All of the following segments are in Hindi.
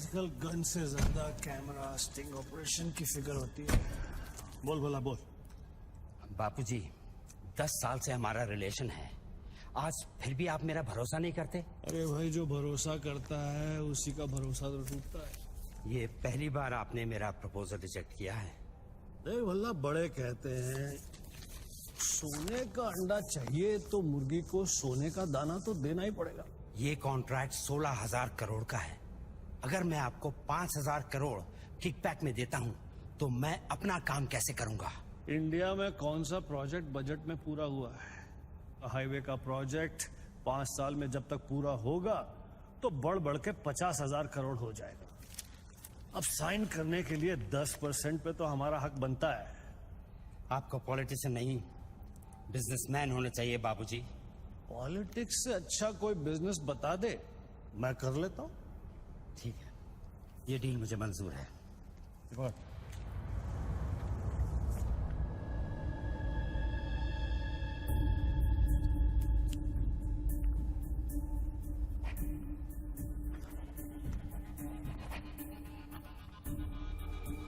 आजकल गन से ज्यादा कैमरा स्टिंग ऑपरेशन की फिक्र होती है। बोल बोला बोल। बापूजी, 10 साल से हमारा रिलेशन है, आज फिर भी आप मेरा भरोसा नहीं करते? अरे भाई, जो भरोसा करता है उसी का भरोसा तो टूटता है। ये पहली बार आपने मेरा प्रपोजल रिजेक्ट किया है। नहीं भल्ला, बड़े कहते हैं सोने का अंडा चाहिए तो मुर्गी को सोने का दाना तो देना ही पड़ेगा। ये कॉन्ट्रैक्ट 16,000 करोड़ का है। अगर मैं आपको 5,000 करोड़ किकबैक में देता हूँ तो मैं अपना काम कैसे करूंगा? इंडिया में कौन सा प्रोजेक्ट बजट में पूरा हुआ है? हाईवे का प्रोजेक्ट 5 साल में जब तक पूरा होगा तो बढ़ बढ़ के 50,000 करोड़ हो जाएगा। अब साइन करने के लिए 10% पे तो हमारा हक बनता है। आपको पॉलिटिशियन नहीं, बिजनेसमैन होना चाहिए बाबूजी। पॉलिटिक्स से अच्छा कोई बिजनेस बता दे, मैं कर लेता हूँ। ठीक है, ये डील मुझे मंजूर है।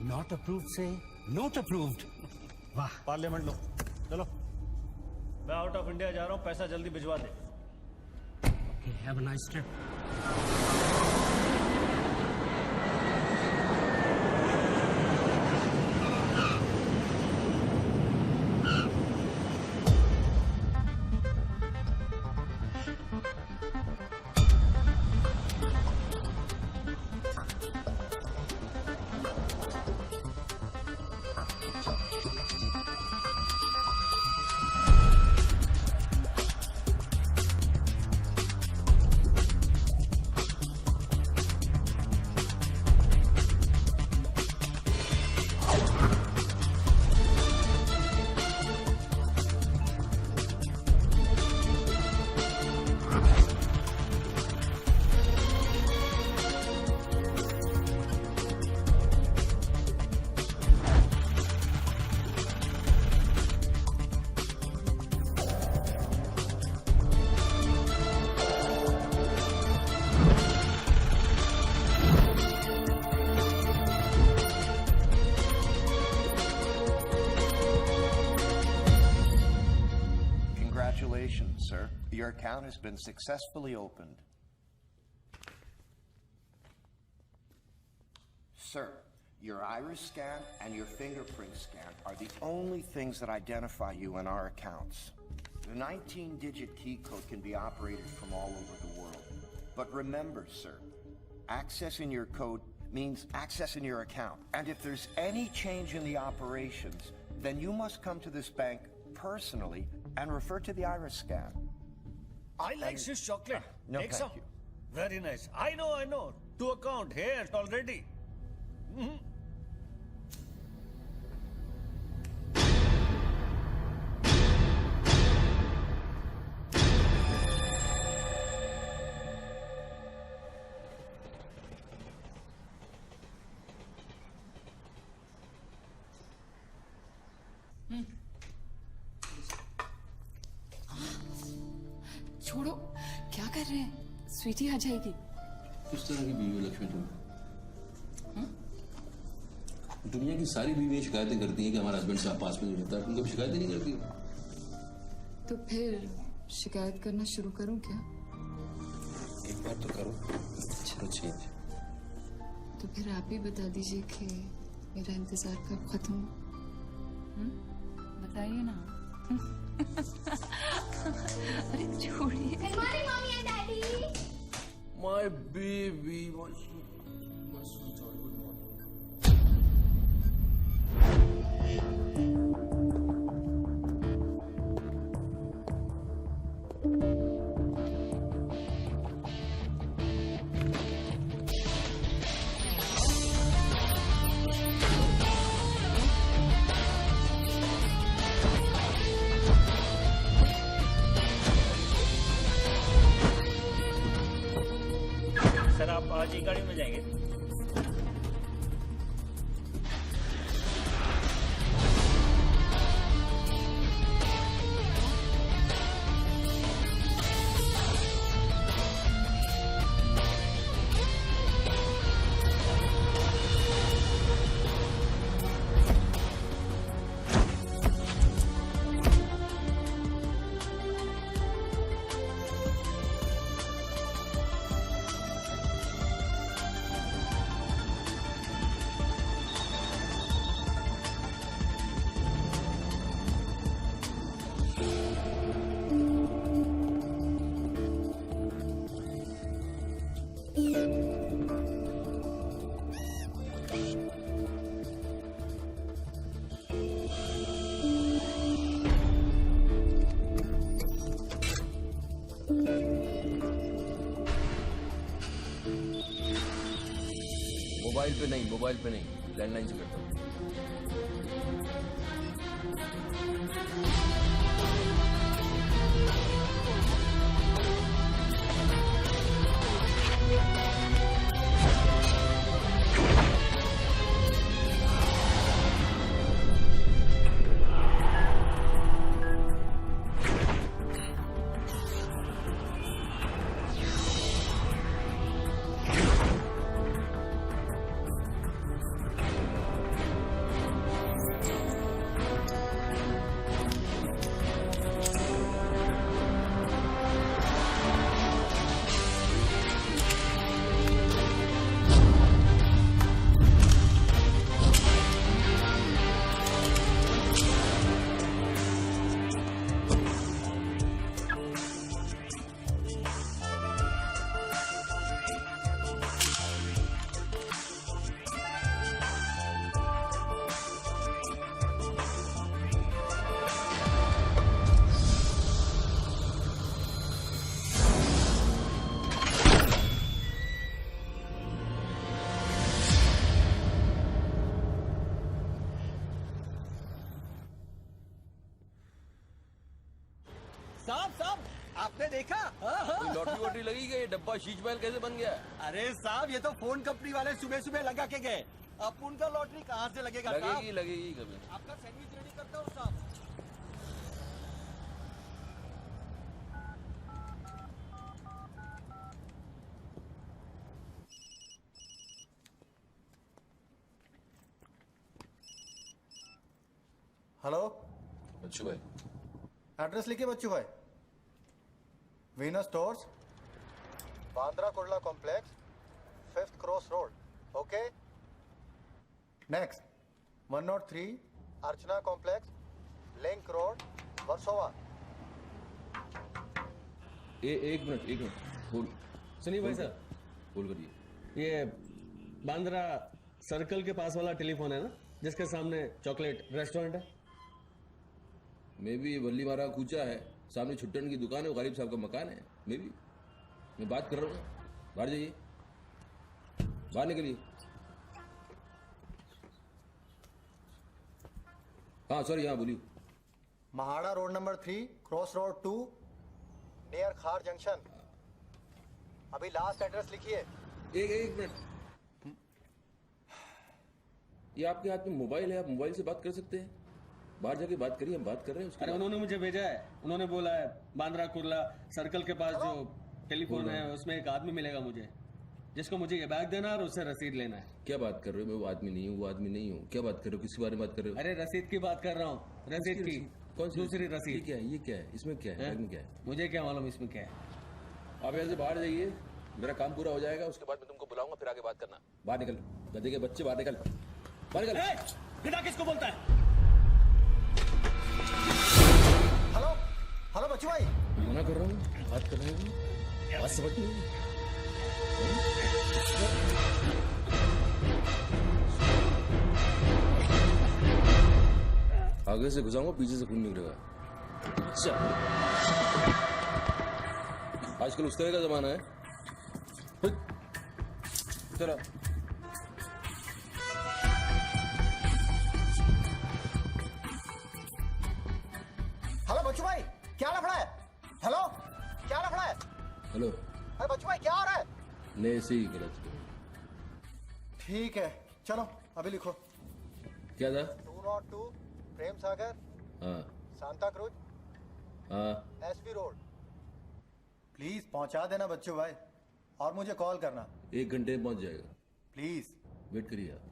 नॉट अप्रूव्ड से नॉट अप्रूव्ड। वाह। पार्लियामेंट लो, चलो। मैं आउट ऑफ इंडिया जा रहा हूँ, पैसा जल्दी भिजवा दे। Okay, have a nice trip. Congratulations, sir. Your account has been successfully opened. Sir, your iris scan and your fingerprint scan are the only things that identify you in our accounts. The 19-digit key code can be operated from all over the world. But remember, sir, accessing your code means accessing your account. And if there's any change in the operations, then you must come to this bank personally and refer to the iris scan. I like Swiss chocolate. No, Take thank some. you. Very nice. I know. To account here already. छोड़ो, क्या कर रहे हैं? स्वीटी आ जाएगी। किस तरह की बीवी हो लक्ष्मी तुम? दुनिया की सारी बीवियां शिकायतें करती हैं कि हमारा हस्बैंड साहब पास में नहीं रहता, तुम कभी शिकायतें नहीं करती? तो फिर शिकायत करना शुरू करूं क्या? एक बार तो करो, चलो चेंज। तो फिर आप ही बता दीजिए कि मेरा इंतजार कब खत्म हो? बताइए ना। अरे छोड़िए। Good morning, mommy and daddy. My baby. Sir, आप आज ही गाड़ी में जाएंगे? मोबाइल पे नहीं, लैंडलाइन से करता हूँ। साहब आपने देखा? लॉटरी वॉटरी लगी गई, डब्बा शीश महल कैसे बन गया? अरे साहब ये तो फोन कंपनी वाले सुबह सुबह लगा के गए। अब उनका लॉटरी कहाँ से लगेगा साहब? लगेगी कभी। आपका सैंडविच रेडी करता हूँ साहब। हेलो, बच्चू भाई, एड्रेस लिखिए बच्चू भाई। Venus stores, Bandra Kurla complex, 5th cross road. Okay. Next 103 अर्चना कॉम्प्लेक्स, लिंक रोड, वर्सोवा। एक मिनट बोल। सुनिए भाई साहब, बोल करिए। ये बांद्रा सर्कल के पास वाला टेलीफोन है ना, जिसके सामने चॉकलेट रेस्टोरेंट है? मे भी वल्ली मारा कूचा है, सामने छुट्टन की दुकान है, वो गरीब साहब का मकान है। मे भी मैं बात कर रहा हूँ, बाहर जाइए, बाहर निकलिए। हाँ सॉरी, हाँ बोलिए। MHADA road number 3 cross road 2 near खार जंक्शन। अभी लास्ट एड्रेस लिखिए। एक मिनट, ये आपके हाथ में मोबाइल है, आप मोबाइल से बात कर सकते हैं। बाहर जाके बात करिए, हम बात कर रहे हैं उसके अरे बाद। उन्होंने मुझे भेजा है, उन्होंने बोला है बांद्रा कुर्ला सर्कल के पास जो टेलीफोन है उसमें एक आदमी मिलेगा मुझे, जिसको मुझे ये बैग देना और उससे रसीद लेना है। क्या बात कर रहे हो? मैं वो आदमी नहीं हूँ, क्या बात कर रहे हो? किसके बारे में बात कर रहे हो? अरे रसीद की बात कर रहा हूँ, रसीद की। कौन सी दूसरी ये रसीद। क्या है? इसमें क्या है? बैग में क्या है? मुझे क्या मालूम इसमें क्या है। आप यहाँ से बाहर जाइए, मेरा काम पूरा हो जाएगा, उसके बाद मैं तुमको बुलाऊंगा, फिर आगे बात करना। बाहर निकल, गधे के बच्चे, बाहर निकल, बाहर निकल। पिता किसको बोलता है? हेलो हेलो बच्चू भाई। मना कर रहा हूँ, बात कर रहे हो, बात समझ नहीं। आगे से घुसाऊंगा, पीछे से खून निकलेगा। अच्छा, आजकल उस तरह का जमाना है। चलो हेलो बच्चू भाई, क्या लफड़ा है? हेलो, क्या लफड़ा है? हेलो, अरे बच्चू भाई क्या हो रहा है? ने से ही गलत। ठीक है चलो अभी लिखो। क्या था? 202 प्रेम सागर, हाँ सांता क्रूज, हाँ, एसबी रोड। प्लीज पहुंचा देना बच्चू भाई, और मुझे कॉल करना 1 घंटे में पहुंच जाएगा। प्लीज। वेट करिए आप।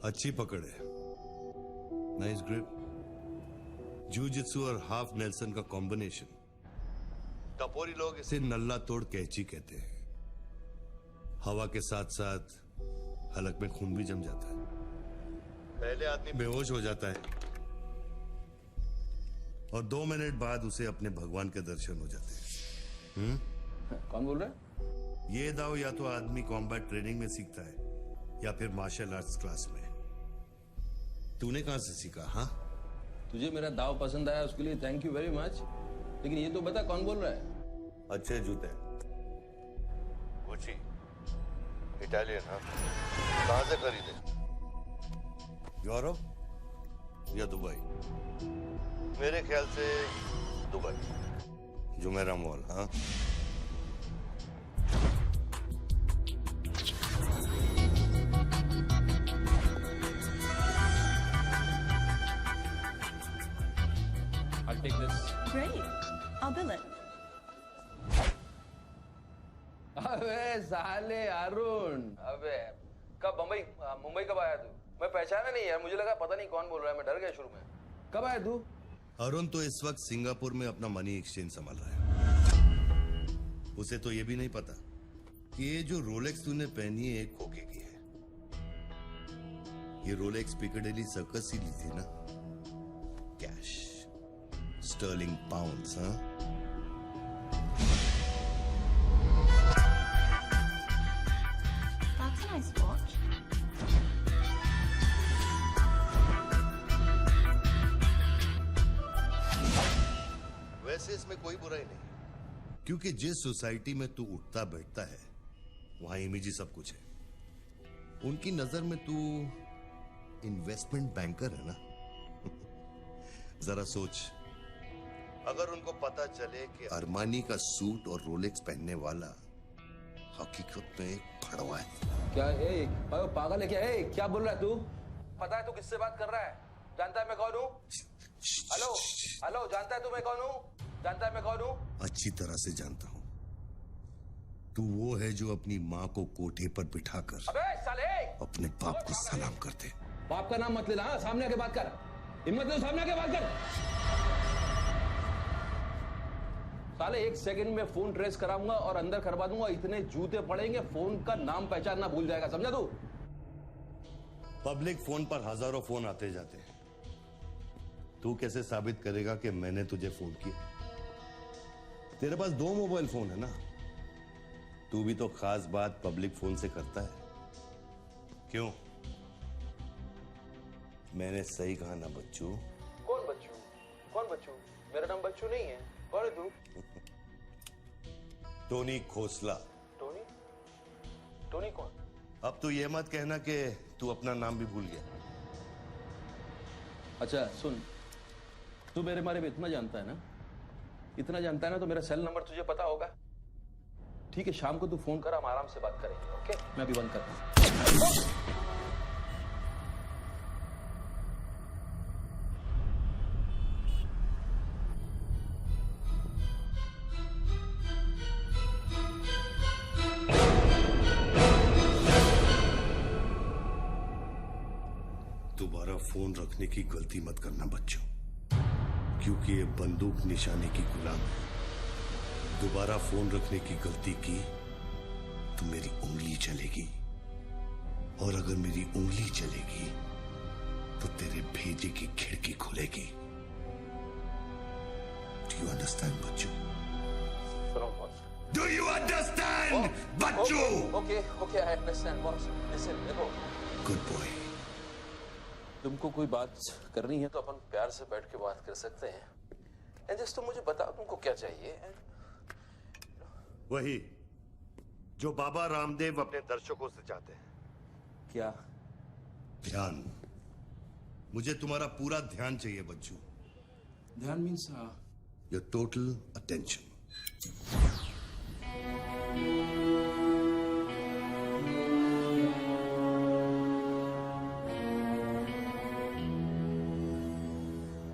अच्छी पकड़ है, नाइस ग्रिप, जूजित्सु और हाफ नेल्सन का कॉम्बिनेशन। टपोरी लोग इसे नल्ला तोड़ कैची कहते हैं। हवा के साथ साथ हलक में खून भी जम जाता है। पहले आदमी बेहोश हो जाता है, और 2 मिनट बाद उसे अपने भगवान के दर्शन हो जाते हैं। कौन बोल रहा है? ये दाव या तो आदमी कॉम्बैट ट्रेनिंग में सीखता है या फिर मार्शल आर्ट्स क्लास में। तूने कहां से सीखा? हाँ, तुझे मेरा दाव पसंद आया उसके लिए थैंक यू वेरी मच, लेकिन ये तो बता कौन बोल रहा है? अच्छे जूते गुची इटालियन। हाँ, कहां से खरीदे? यूरोप या दुबई? मेरे ख्याल से दुबई, जुमेरा मॉल। हाँ, I'll take this. Great. I'll bill it. अबे साले अरुण, अबे कब मुंबई कब आया तू? मैं पहचाना नहीं यार, मुझे लगा पता नहीं कौन बोल रहा है, मैं डर गया शुरू में। कब आया तू? अरुण तो इस वक्त सिंगापुर में अपना मनी एक्सचेंज संभाल रहा है। उसे तो ये भी नहीं पता कि ये जो रोलेक्स तूने पहनी है एक खोके की है। ये रोलेक्स पिकाडेली सर्कस ही ली थी ना? Cash, sterling pounds. हाँ, That's a nice watch. वैसे इसमें कोई बुराई नहीं, क्योंकि जिस सोसाइटी में तू उठता बैठता है वहां इमेज ही सब कुछ है। उनकी नजर में तू इन्वेस्टमेंट बैंकर है ना? जरा सोच, अगर उनको पता चले कि अरमानी का सूट और रोलेक्स पहनने वाला हकीकत में एक फड़वा है। क्या पागल है क्या? क्या बोल रहा है तू? पता है तू किससे बात कर रहा है? जानता है मैं कौन हूँ? हेलो हेलो, जानता है तू मैं कौन हूँ? जानता है मैं कौन हूँ? अच्छी तरह से जानता हूं। तू वो है जो अपनी माँ को कोठे पर बिठाकर अबे साले अपने बाप को सलाम करते। बाप का नाम मत लेना। हाँ, सामने आके बात कर, हिम्मत नहीं सामने आके बात कर। साले 1 सेकंड में फोन ट्रेस कराऊंगा और अंदर करवा दूंगा। इतने जूते पड़ेंगे, फोन का नाम पहचानना भूल जाएगा, समझा तू? पब्लिक फोन पर हजारों फोन आते जाते हैं। तू कैसे साबित करेगा कि मैंने तुझे फोन किया? तेरे पास 2 मोबाइल फोन है ना? तू भी तो खास बात पब्लिक फोन से करता है। क्यों? मैंने सही कहा ना बच्चू? कौन बच्चू? कौन बच्चू? मेरा नाम बच्चू नहीं है। कौन है तू? टोनी खोसला। टोनी? टोनी कौन? अब तो ये मत कहना कि तू अपना नाम भी भूल गया। अच्छा सुन, तू मेरे बारे में इतना जानता है ना, इतना जानता है ना, तो मेरा सेल नंबर तुझे पता होगा। ठीक है, शाम को तू फोन कर, हम आराम से बात करेंगे। ओके, मैं अभी बंद करता हूँ। दोबारा फोन रखने की गलती मत करना बच्चों, क्योंकि ये बंदूक निशाने की गुलाम है। दोबारा फोन रखने की गलती की तो मेरी उंगली चलेगी, और अगर मेरी उंगली चलेगी तो तेरे भेजे की खिड़की खुलेगी। डू यू अंडरस्टैंड बच्चों? डू यू अंडरस्टैंड बच्चों? Okay okay, I understand boss. Listen, देखो, गुड बॉय। तुमको कोई बात करनी है तो अपन प्यार से बैठ के बात कर सकते हैं। एंड जस्ट तुम मुझे बताओ तुमको क्या चाहिए। वही जो बाबा रामदेव अपने दर्शकों से चाहते हैं। क्या? ध्यान। मुझे तुम्हारा पूरा ध्यान चाहिए बच्चू। ध्यान मीन्स योर टोटल अटेंशन।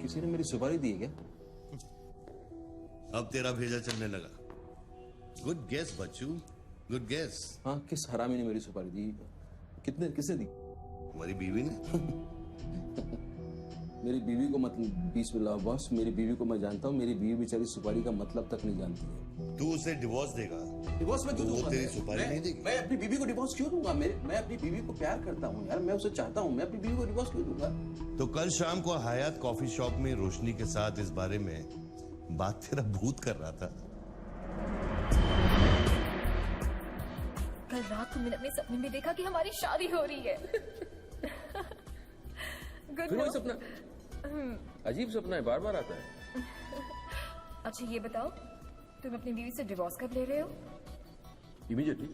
किसी ने मेरी सुपारी दी है क्या? अब तेरा भेजा चलने लगा। गुड गेस बच्चू, गुड गेस। हाँ, किस हरामी ने मेरी सुपारी दी? किसने दी? हमारी बीवी ने। मेरी बीवी को मतलब बिस्मिल्लाह बॉस, मेरी बीवी को मैं जानता हूँ। मेरी बीवी बेचारी सुपारी का मतलब तक नहीं जानती है। तू उसे डिवोर्स देगा डिवोर्स में क्यों वो दूंगा? तेरी सुपारी नहीं देगी? मैं अपनी बीवी को डिवोर्स क्यों दूंगा? मैं अपनी बीवी को प्यार करता हूँ यार, मैं उसे चाहता हूँ, मैं अपनी बीवी को डिवोर्स क्यों दूंगा? तो कल शाम को हयात कॉफी शॉप में रोशनी के साथ इस बारे में बात तेरा भूत कर रहा था। कल रात को मैंने अपने सपने में देखा कि हमारी शादी हो रही है। गुड फिर वही सपना, अजीब सपना है, बार बार आता है। अच्छा ये बताओ, तुम अपनी बीवी से डिवोर्स कब ले रहे हो? इमीडिएटली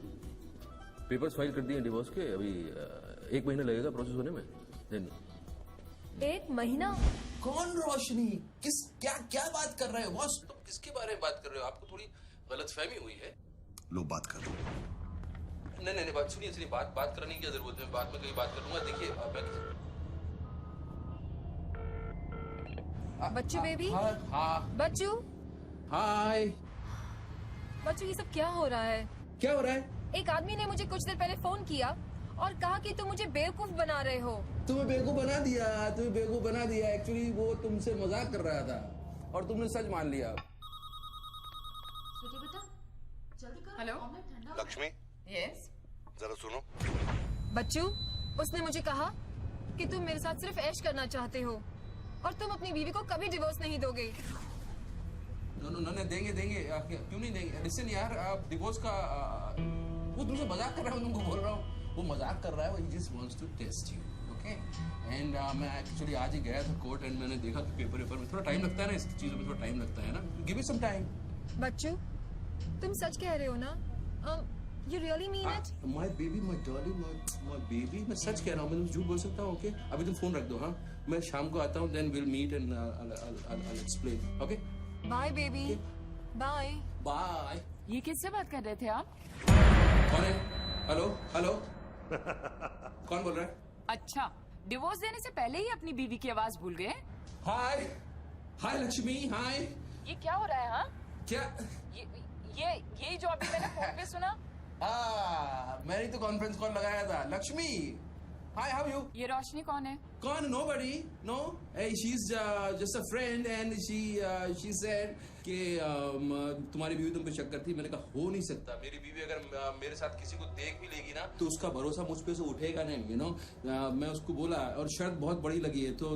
पेपर्स फाइल कर दिए डिवोर्स के, अभी 1 महीना लगेगा प्रोसेस होने में। देन 1 महीना? कौन रोशनी? क्या क्या बात कर रहे हो बॉस? तुम किसके बारे में बात कर रहे हो? आपको थोड़ी गलतफहमी हुई है। लो बात कर लो। नहीं बात सुनिए, बात करने की क्या जरूरत है? बाद में कहीं बात कर लूंगा। देखिए बच्चू बेबी, हाँ बच्चू, हाय। बच्चू ये सब क्या हो रहा है? क्या हो रहा है? एक आदमी ने मुझे कुछ देर पहले फोन किया और कहा कि तुम मुझे बेवकूफ बना रहे हो। तुम्हें बेवकूफ बना दिया। एक्चुअली वो तुमसे मजाक कर रहा था और तुमने सच मान लिया। हेलो लक्ष्मी, यस जरा सुनो। बच्चू, उसने मुझे कहा कि तुम मेरे साथ सिर्फ ऐश करना चाहते हो और तुम अपनी बीवी को कभी डिवोर्स नहीं दोगे। नो देंगे क्यों नहीं देंगे? लिसन यार, डिवोर्स का वो तुमसे मजाक कर रहा है, तुमको बोल रहा हूँ, वो मजाक कर रहा है, वो ही just wants to test you, okay? And मैं एक्चुअली आज ही गया था कोर्ट एंड मैंने देखा कि पेपर में थोड़ा टाइम लगता है ना, इस चीजों में थोड़ा टाइम लगता है ना। Give me some time. बच्चू, तुम सच कह रहे हो ना? You really mean it? My baby, my darling, my baby, मैं सच कह रहा हूँ, मैं तुम झूठ बोल सकता हूँ, ओके? अभी तुम फोन रख दो, हाँ? मैं शाम को आता हूँ, then we'll meet and I'll explain, okay? Bye baby, bye. Bye. ये किससे बात कर रहे थे आप? कौन है? हेलो कौन बोल रहा है? अच्छा, डिवोर्स देने से पहले ही अपनी बीवी की आवाज भूल गए? हाय लक्ष्मी, हाय। ये क्या हो रहा है? हाँ, क्या? ये जो अभी मैंने फोन पे सुना। मैंने तो कॉन्फ्रेंस कॉल लगाया था। लक्ष्मी, हाय, हाउ यू? ये रोशनी कौन है? कौन? Nobody, no. Hey, she's just a friend and she said कि तुम्हारी बीवी तुम पे शक करती। मैंने कहा हो नहीं सकता, मेरी बीवी अगर मेरे साथ किसी को देख भी लेगी ना तो उसका भरोसा मुझ पे से उठेगा नहीं, you know? मैं उसको बोला और शर्त बहुत बड़ी लगी है तो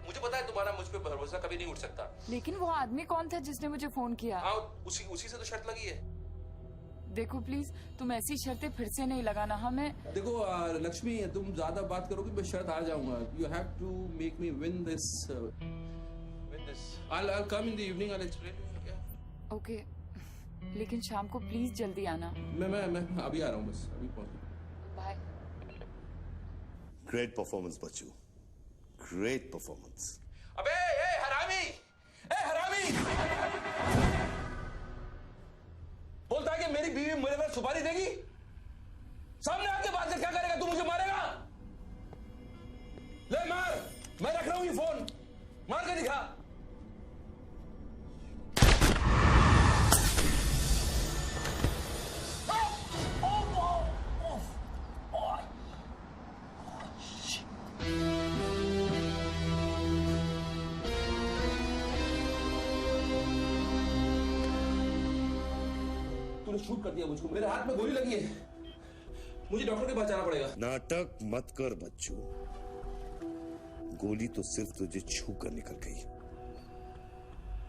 मुझे पता है तुम्हारा मुझ पे भरोसा कभी नहीं उठ सकता। लेकिन वो आदमी कौन था जिसने मुझे फोन किया? हाँ, उसी से तो शर्त लगी है। देखो प्लीज, तुम ऐसी शर्तें फिर से नहीं लगाना। हमें देखो लक्ष्मी, तुम ज्यादा बात करोगे मैं शर्त आ जाऊंगा। You have to make me win this. I'll come in the evening, I'll explain to you. Okay, लेकिन शाम को प्लीज जल्दी आना। मैं अभी आ रहा हूँ, बस अभी पहुंच। बाय। ग्रेट परफॉर्मेंस बच्चू, ग्रेट परफॉर्मेंस। अबे ए हरामी, बोलता है कि मेरी बीवी मेरे पर सुपारी देगी, सामने आके बात कर, क्या करेगा? तू मुझे मारेगा? ले मार, मैं रख रहा हूँ ये फोन, मार के दिखा। तूने शूट कर दिया मुझको, मेरे हाथ में गोली लगी है, मुझे डॉक्टर के पास जाना पड़ेगा। नाटक मत कर बच्चू, गोली तो सिर्फ तुझे छू कर निकल गई।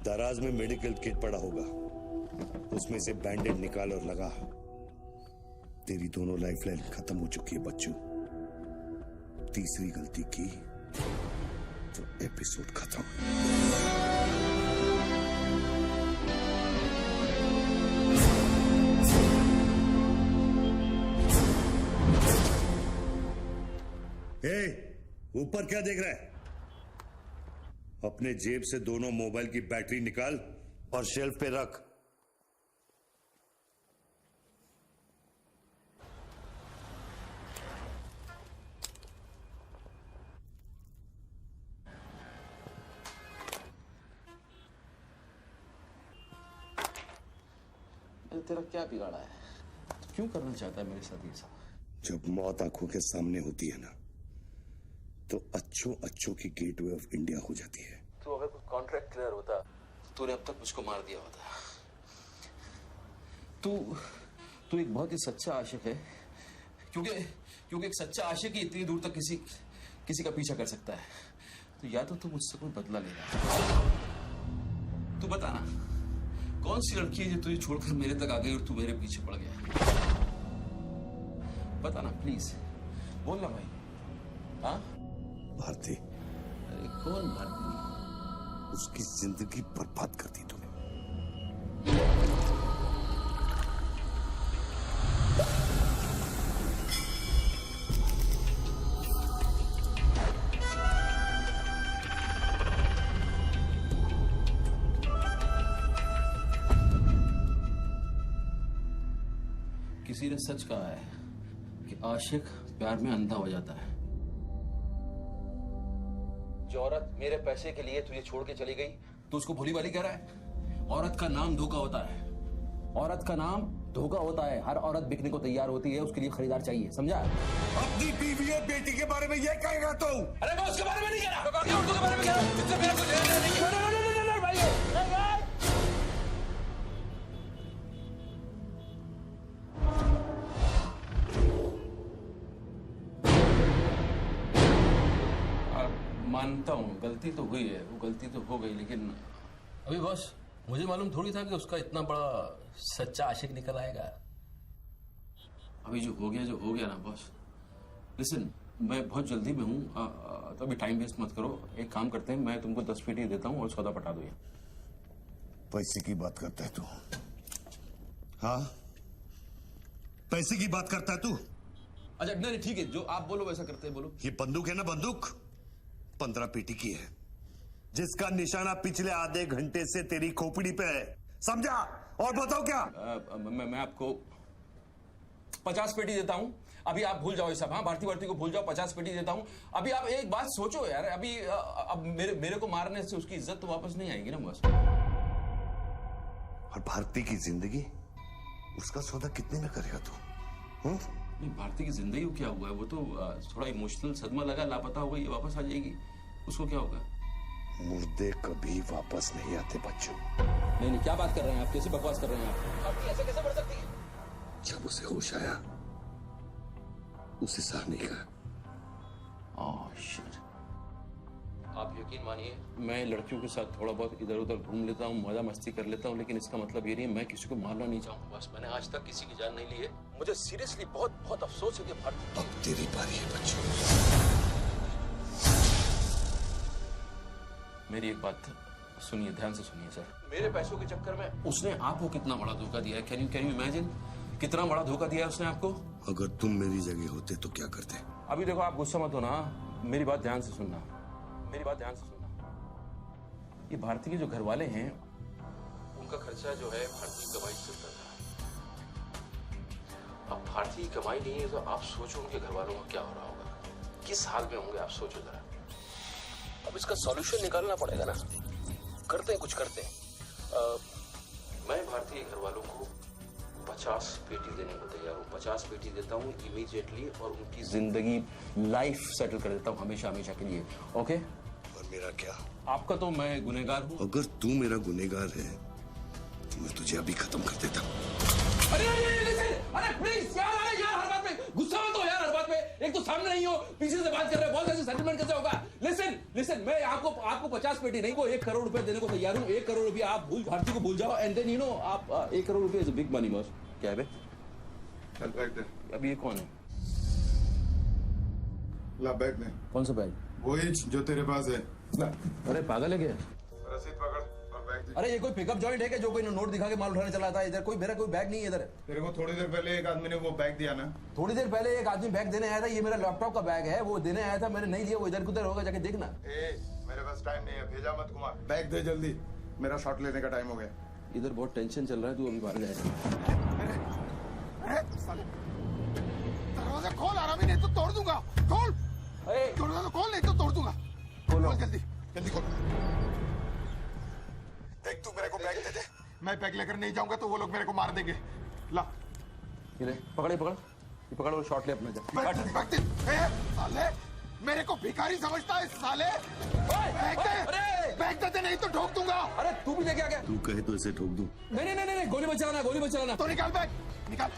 दराज में मेडिकल किट पड़ा होगा, उसमें से बैंडेड निकाल और लगा। तेरी दोनों लाइफलाइन खत्म हो चुकी है बच्चू। तीसरी गलती की तो एपिसोड खत्म। ऊपर क्या देख रहा है? अपने जेब से दोनों मोबाइल की बैटरी निकाल और शेल्फ पे रख। तेरा क्या बिगाड़ा है? क्यों करना चाहता है मेरे साथ ये सब? जब मौत आंखों के सामने होती है ना, तो अच्छों की गेटवे ऑफ इंडिया हो जाती है। तो अगर कुछ कॉन्ट्रैक्ट क्लियर होता, तूने अब तक मुझको मार दिया होता। तू एक बहुत ही सच्चा आशिक है, क्योंकि एक सच्चा आशिक ही इतनी दूर तक किसी का पीछा कर सकता है। तो या तो तू मुझसे कोई बदला ले रहा है। तू बता ना, कौन सी लड़की है जो तुझे छोड़कर मेरे तक आ गई और तू मेरे पीछे पड़ गया? बता ना प्लीज, बोल ना भाई। हाँ भारती, अरे कौन भारती? उसकी जिंदगी बर्बाद कर दी तूने। किसी ने सच कहा है कि आशिक प्यार में अंधा हो जाता है। जो औरत मेरे पैसे के लिए तुझे छोड़ के चली गई, तो उसको भोली भाली कह रहा है? औरत का नाम धोखा होता है। औरत का नाम धोखा होता है। हर औरत बिकने को तैयार होती है, उसके लिए खरीदार चाहिए, समझा? अपनी बीवी और बेटी के बारे में ये कहेगा तू? अरे मैं उसके बारे में नहीं कह रहा, मैं औरतों के बारे में कह रहा हूं, जिससे मेरा कुछ लेना देना नहीं है। भाई मानता हूँ गलती तो हुई है, वो गलती तो हो गई, लेकिन अभी बॉस मुझे मालूम थोड़ी था कि उसका इतना बड़ा सच्चा आशिक निकल आएगा। अभी जो हो गया ना बॉस। लिसन, मैं बहुत जल्दी में हूँ, तो अभी टाइम वेस्ट मत करो। एक काम करते हैं, मैं तुमको 10 पेटी देता हूँ और सौदा पटा दो। पैसे की बात करता है तू? हाँ, पैसे की बात करता है तू? अच्छा नहीं ठीक है, जो आप बोलो वैसा करते हैं, बोलो। ये बंदूक है ना, बंदूक 15 पेटी की है, जिसका निशाना पिछले आधे घंटे से तेरी खोपड़ी पे है, समझा? और बताओ क्या? मैं आपको 50 पेटी देता हूं। अभी आप भूल जाओ ये सब। हाँ, भारती को भूल जाओ, 50 पेटी देता हूं। अभी आप एक बात सोचो यार, अभी अब मेरे को मारने से उसकी इज्जत तो वापस नहीं आएगी ना बस। और भारती की जिंदगी, उसका सौदा कितने में करेगा तू? नहीं, भारती की जिंदगी को क्या हुआ है? वो तो थोड़ा इमोशनल सदमा लगा, लापता हो गई, वापस आ जाएगी। उसको क्या होगा? मुर्दे कभी वापस नहीं आते बच्चों। नहीं, क्या बात कर रहे हैं आप? कैसे बकवास कर रहे हैं आप? ऐसे कैसे बढ़ सकती है? जब उसे होश आया, उसे सह नहीं कहा। आप यकीन मानिए, मैं लड़कियों के साथ थोड़ा बहुत इधर उधर घूम लेता हूँ, मजा मस्ती कर लेता हूँ, लेकिन इसका मतलब ये नहीं मैं किसी को मारना नहीं चाहूंगा। बस मैंने आज तक किसी की जान नहीं ली है। मुझे सीरियसली बहुत बहुत अफसोस है कि भारती। अब तेरी बारी है बच्चों। मेरी एक बात सुनिए, ध्यान से सुनिए सर। मेरे पैसों के चक्कर में उसने आपको कितना बड़ा धोखा दिया है? Can you imagine? कितना बड़ा धोखा दिया है उसने आपको? अगर तुम मेरी जगह होते तो क्या करते? अभी देखो, आप गुस्सा मत होना, मेरी बात ध्यान से सुनना, मेरी बात ध्यान से सुनना। ये भारती के जो घर वाले हैं, उनका खर्चा जो है भारती की कमाई से चलता था। अब भारती की कमाई नहीं है, तो आप सोचो उनके घर वालों का क्या हो रहा होगा, किस हाल में होंगे, आप सोचो जरा। अब इसका सॉल्यूशन निकालना पड़ेगा ना। करते हैं, कुछ करते हैं। मैं भारती के घर वालों को 50 पेटी देने को तैयार हूँ। 50 पेटी देता हूँ इमीडिएटली, और उनकी जिंदगी लाइफ सेटल कर देता हूँ हमेशा हमेशा के लिए। ओके? और मेरा क्या? आपका तो मैं गुनहगार हूँ। अगर तू मेरा गुनहगार है तो मैं तुझे अभी खत्म कर देता हूँ। अरे प्लीज यार, हर बात में गुस्सा मत हो यार, हर बात में। एक तो सामने नहीं हो, पीछे से बात कर रहे हो, बहुत ऐसे सेटलमेंट कैसे होगा? लिसन, मैं आपको 50 पेटी नहीं, वो 1 करोड़ रुपए देने को तैयार हूँ। 1 करोड़ रुपया आप भारती को भूल जाओ, एंड देन आप 1 करोड़ रुपया is a big money boss. क्या है बे? चल बैग दे। अब ये कौन है? ला बैग दे। कौन सा बैग? वही जो तेरे पास है। ला। अरे पागल है क्या? रसीद पकड़ और बैग दे। अरे ये कोई पिकअप जॉइंट है क्या, जो कोई नोट दिखा के माल उठाने चला था? इधर मेरा कोई बैग नहीं है इधर। तेरे को थोड़ी देर पहले एक आदमी ने वो बैग दिया ना? थोड़ी देर पहले एक आदमी बैग देने आया था। ये मेरा लैपटॉप का बैग है, वो देने आया था, मैंने नहीं दिया। वो इधर उधर होगा, जाके देखना। मेरे पास टाइम नहीं है, भेजा मत घुमा। बैग दे जल्दी, मेरा शॉट लेने का टाइम हो गया। इधर बहुत टेंशन चल रहा है, तू अभी बाहर जाएगा। दरवाजा खोल, आरामी, नहीं तो तोड़ दूंगा। खोल, दरवाजा खोल, नहीं तो तोड़ दूंगा। खोल जल्दी खोल। देख, तू मेरे को बैग दे दे। मैं बैग लेकर नहीं जाऊंगा तो वो लोग मेरे को मार देंगे। ला, ये पकड़ और शॉट ले अपना। बैग दे। साले, मेरे को भिखारी समझता है साले। बैग दे। फेंक देते नहीं तो ठोक दूंगा। अरे तू भी लेके आ गया। तू कहे तो इसे ठोक दूं। नहीं, गोली मत चलाना, गोली मत चलाना। तो निकाल बैग, निकाल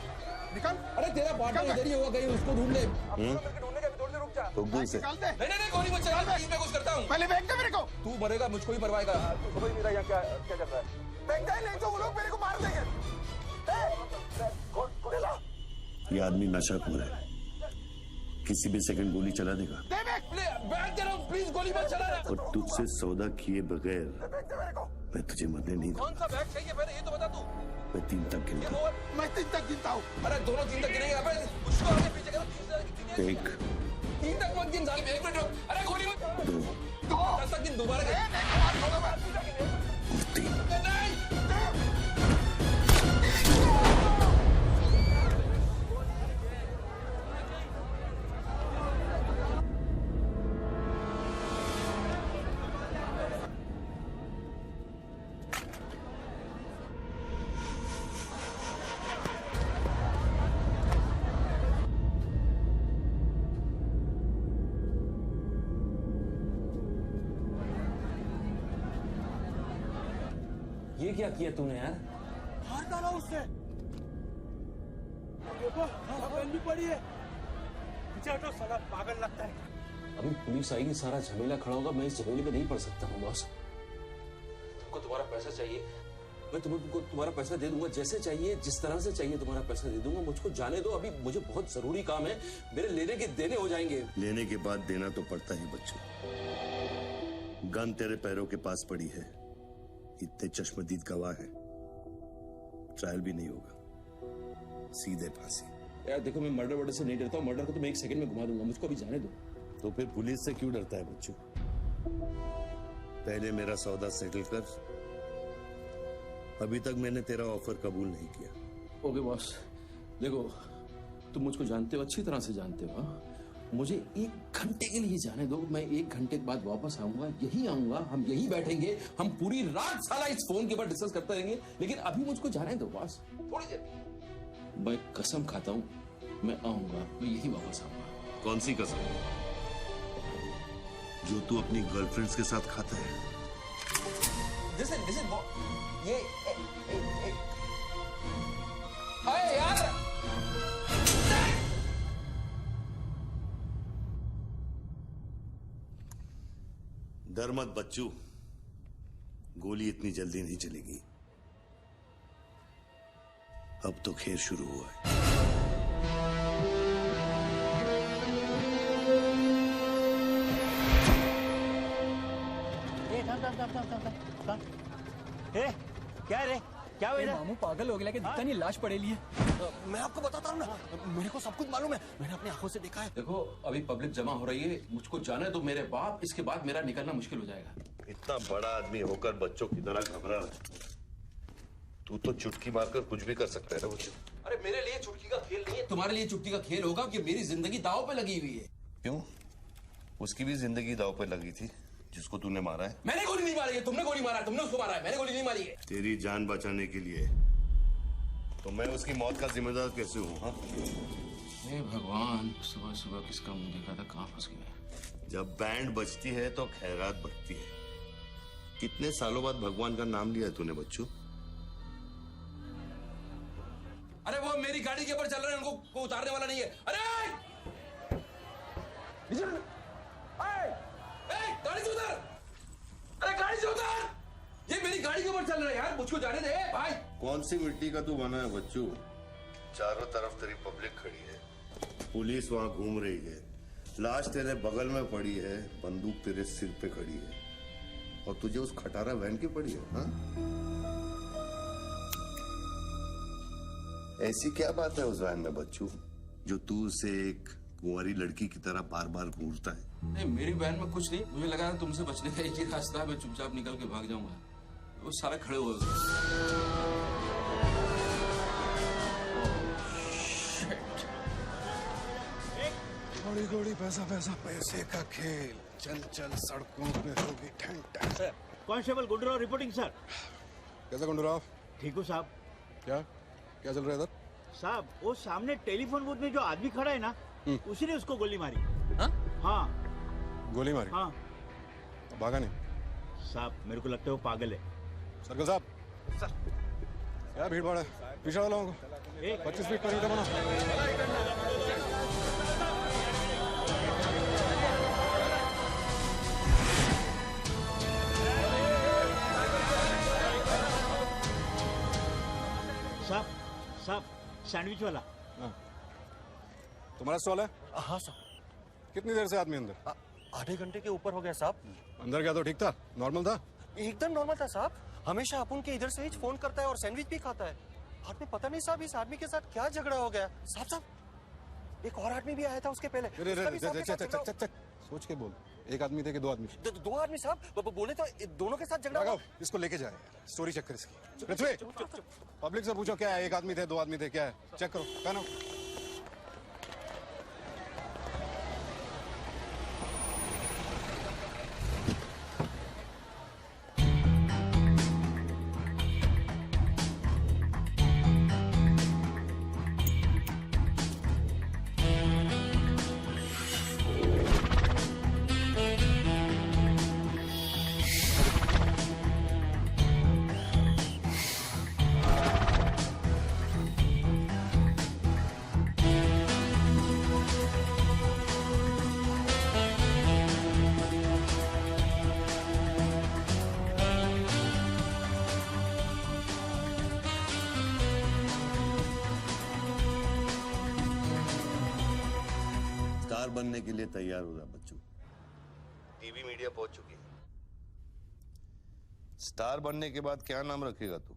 निकाल। अरे तेरा पार्टनर इधर ही होगा कहीं, उसको ढूंढ ले। ढूंढने का भी थोड़ी देर रुक जा। ठोक दूं इसे। निकाल दे। नहीं, गोली मत चला, मैं कुछ करता हूँ। पहले फेंक दे मेरे को। तू मरेगा, मुझको ही परवाएगा। तू समझ नहीं रहा यहाँ क्या चल रहा है। फेंक दे, नहीं तो वो लोग मेरे को मार देंगे। ये आदमी नशाखोर है, किसी भी सेकंड गोली चला देगा। दे बैग। बैठ दे रहा हूँ, प्लीज गोली मत चलाना। और तुझसे सौदा किए बगैर फेंक दे मेरे को। मैं तुझे मरने नहीं दूंगा। कौन सा बैग चाहिए पहले ये तो बता तू। मैं 3 तक गिनता हूं। मैं 3 तक गिनता हूँ। अरे दोनों 3 तक गिनेंगे। अबे उसको आगे पीछे करो। 1 3 तक मत गिन साले। 1 मिनट रुक। अरे गोली मत। 2 10 तक गिन दोबारा गिन। और 3। ये क्या किया तूने यार? मार डाला उससे। भी पड़ी है। पीछे हटो, साला पागल लगता है। अभी पुलिस आएगी, सारा झमेला खड़ा होगा। मैं इस झमेले में नहीं पड़ सकता हूँ बॉस। तुमको तुम्हारा पैसा चाहिए, मैं तुमको तुम्हारा पैसा दे दूंगा। जैसे चाहिए, जिस तरह से चाहिए तुम्हारा पैसा दे दूंगा। मुझको जाने दो, अभी मुझे बहुत जरूरी काम है। मेरे लेने के देने हो जाएंगे। लेने के बाद देना तो पड़ता ही बच्चों। गन तेरे पैरों के पास पड़ी है, इतने चश्मदीद गवाह है, ट्रायल भी नहीं होगा, सीधे फांसी। यार देखो, मैं मर्डर से नहीं डरता हूँ। मर्डर को तो मैं 1 सेकंड में घुमा दूंगा। मुझको अभी जाने दो। तो फिर पुलिस से क्यों डरता है बच्चों? पहले मेरा सौदा सेटल कर। अभी तक मैंने तेरा ऑफर कबूल नहीं किया। ओके बॉस, देखो तुम मुझको जानते हो, अच्छी तरह से जानते हो। हाँ? मुझे 1 घंटे के लिए जाने दो। मैं 1 घंटे के बाद वापस आऊंगा, यही आऊंगा, हम यही बैठेंगे, हम पूरी रात साला इस फोन के ऊपर डिस्कस करते रहेंगे। लेकिन अभी मुझको जाने दो बॉस, थोड़ी देर। मैं कसम खाता हूँ, मैं आऊंगा, मैं यही वापस आऊंगा। कौन सी कसम? जो तू अपनी गर्लफ्रेंड्स के साथ खाता है। Listen, ये अरे यार, डर मत बच्चू, गोली इतनी जल्दी नहीं चलेगी। अब तो खेल शुरू हुआ है। क्या रे, क्या हुआ? मामू पागल हो गया कि दिखता नहीं, लाश पड़ेली है। मैं आपको बताता हूँ ना, मेरे को सब कुछ मालूम है, मैंने अपनी आंखों से देखा है। देखो अभी पब्लिक जमा हो रही है, मुझको जाने दो मेरे बाप। इसके बाद मेरा निकलना मुश्किल हो जाएगा। इतना बड़ा आदमी होकर बच्चों की तरह घबरा रहा है। तू तो चुटकी मारकर कुछ भी कर सकता है ना बच्चों। अरे मेरे लिए चुटकी का खेल नहीं है, तुम्हारे लिए चुटकी का खेल होगा कि मेरी जिंदगी दांव पे लगी हुई है। क्यों? उसकी भी जिंदगी दांव पे लगी थी, जिसको तूने मारा है। मैंने गोली नहीं मारी है, तुमने गोली मारा है, तुमने उसको मारा है, मैंने गोली नहीं मारी है। तेरी जान बचाने के लिए तो मैं उसकी मौत का जिम्मेदार कैसे हूँ? हाँ, हे भगवान, सुबह सुबह किसका मुंह देखा था, कहाँ फंस गया। जब बैंड बजती है तो खैरात बढ़ती है। कितने सालों बाद भगवान का नाम लिया है तूने बच्चू? अरे वो मेरी गाड़ी के ऊपर चल रहे हैं, उनको उतारने वाला नहीं है। अरे गाड़ी से उतार, अरे गाड़ी से उतार, ये मेरी गाड़ी के ऊपर चल रहा है यार, मुझको जाने दे भाई। कौन सी मिट्टी का तू बना है बच्चू? चारों तरफ तेरी पब्लिक खड़ी है, पुलिस वहां घूम रही है, लाश तेरे बगल में पड़ी है, बंदूक तेरे सिर पे खड़ी है, और तुझे उस खटारा वैन की पड़ी है। हाँ? ऐसी क्या बात है उस वैन में बच्चू, जो तू उसे एक कुंवारी लड़की की तरह बार बार घूरता है? नहीं, मेरी वैन में कुछ नहीं, मुझे लगा तुमसे बचने का एक ही रास्ता है, मैं चुपचाप निकल के भाग जाऊंगा। वो सारे खड़े हुए। थोड़ी थोड़ी पैसा पैसा पैसे का खेल, चल चल सड़कों पे होगी ठंडा। Sir, constable Gundurao reporting sir. कैसा गुंडूराव? ठीक हूँ साहब। क्या क्या चल रहा है इधर? साहब वो सामने टेलीफोन बूथ में जो आदमी खड़ा है ना, उसी ने उसको गोली मारी। हाँ? गोली मारी? हाँ। भागा नहीं? साहब मेरे को लगता है वो पागल है। सर्कल साहब सर क्या भीड़ भाड़ है, पीछे वालों को 25 फीट पर बना। साहब साहब सैंडविच वाला। तुम्हारा स्टॉल है? हाँ साहब। कितनी देर से आदमी अंदर? आधे घंटे के ऊपर हो गया साहब। अंदर गया तो ठीक था, नॉर्मल था? एकदम नॉर्मल था साहब। हमेशा अपन के इधर से ही फोन करता है और सैंडविच भी खाता है। बाद में पता नहीं साहब इस आदमी के साथ क्या झगड़ा हो गया। साहब साहब एक और आदमी भी आया था उसके पहले। सोच के बोल, एक आदमी थे कि दो आदमी? दो आदमी साहब। बोले तो दोनों के साथ झगड़ा हुआ। इसको लेके जाए, स्टोरी चेक कर इसकी। पृथ्वी पब्लिक से पूछो क्या है, एक आदमी थे दो आदमी थे, क्या है चेक करो। कहना स्टार बनने के लिए तैयार हो रहा बच्चू। टीवी मीडिया पहुंच चुकी है। स्टार बनने के बाद क्या नाम रखेगा तू?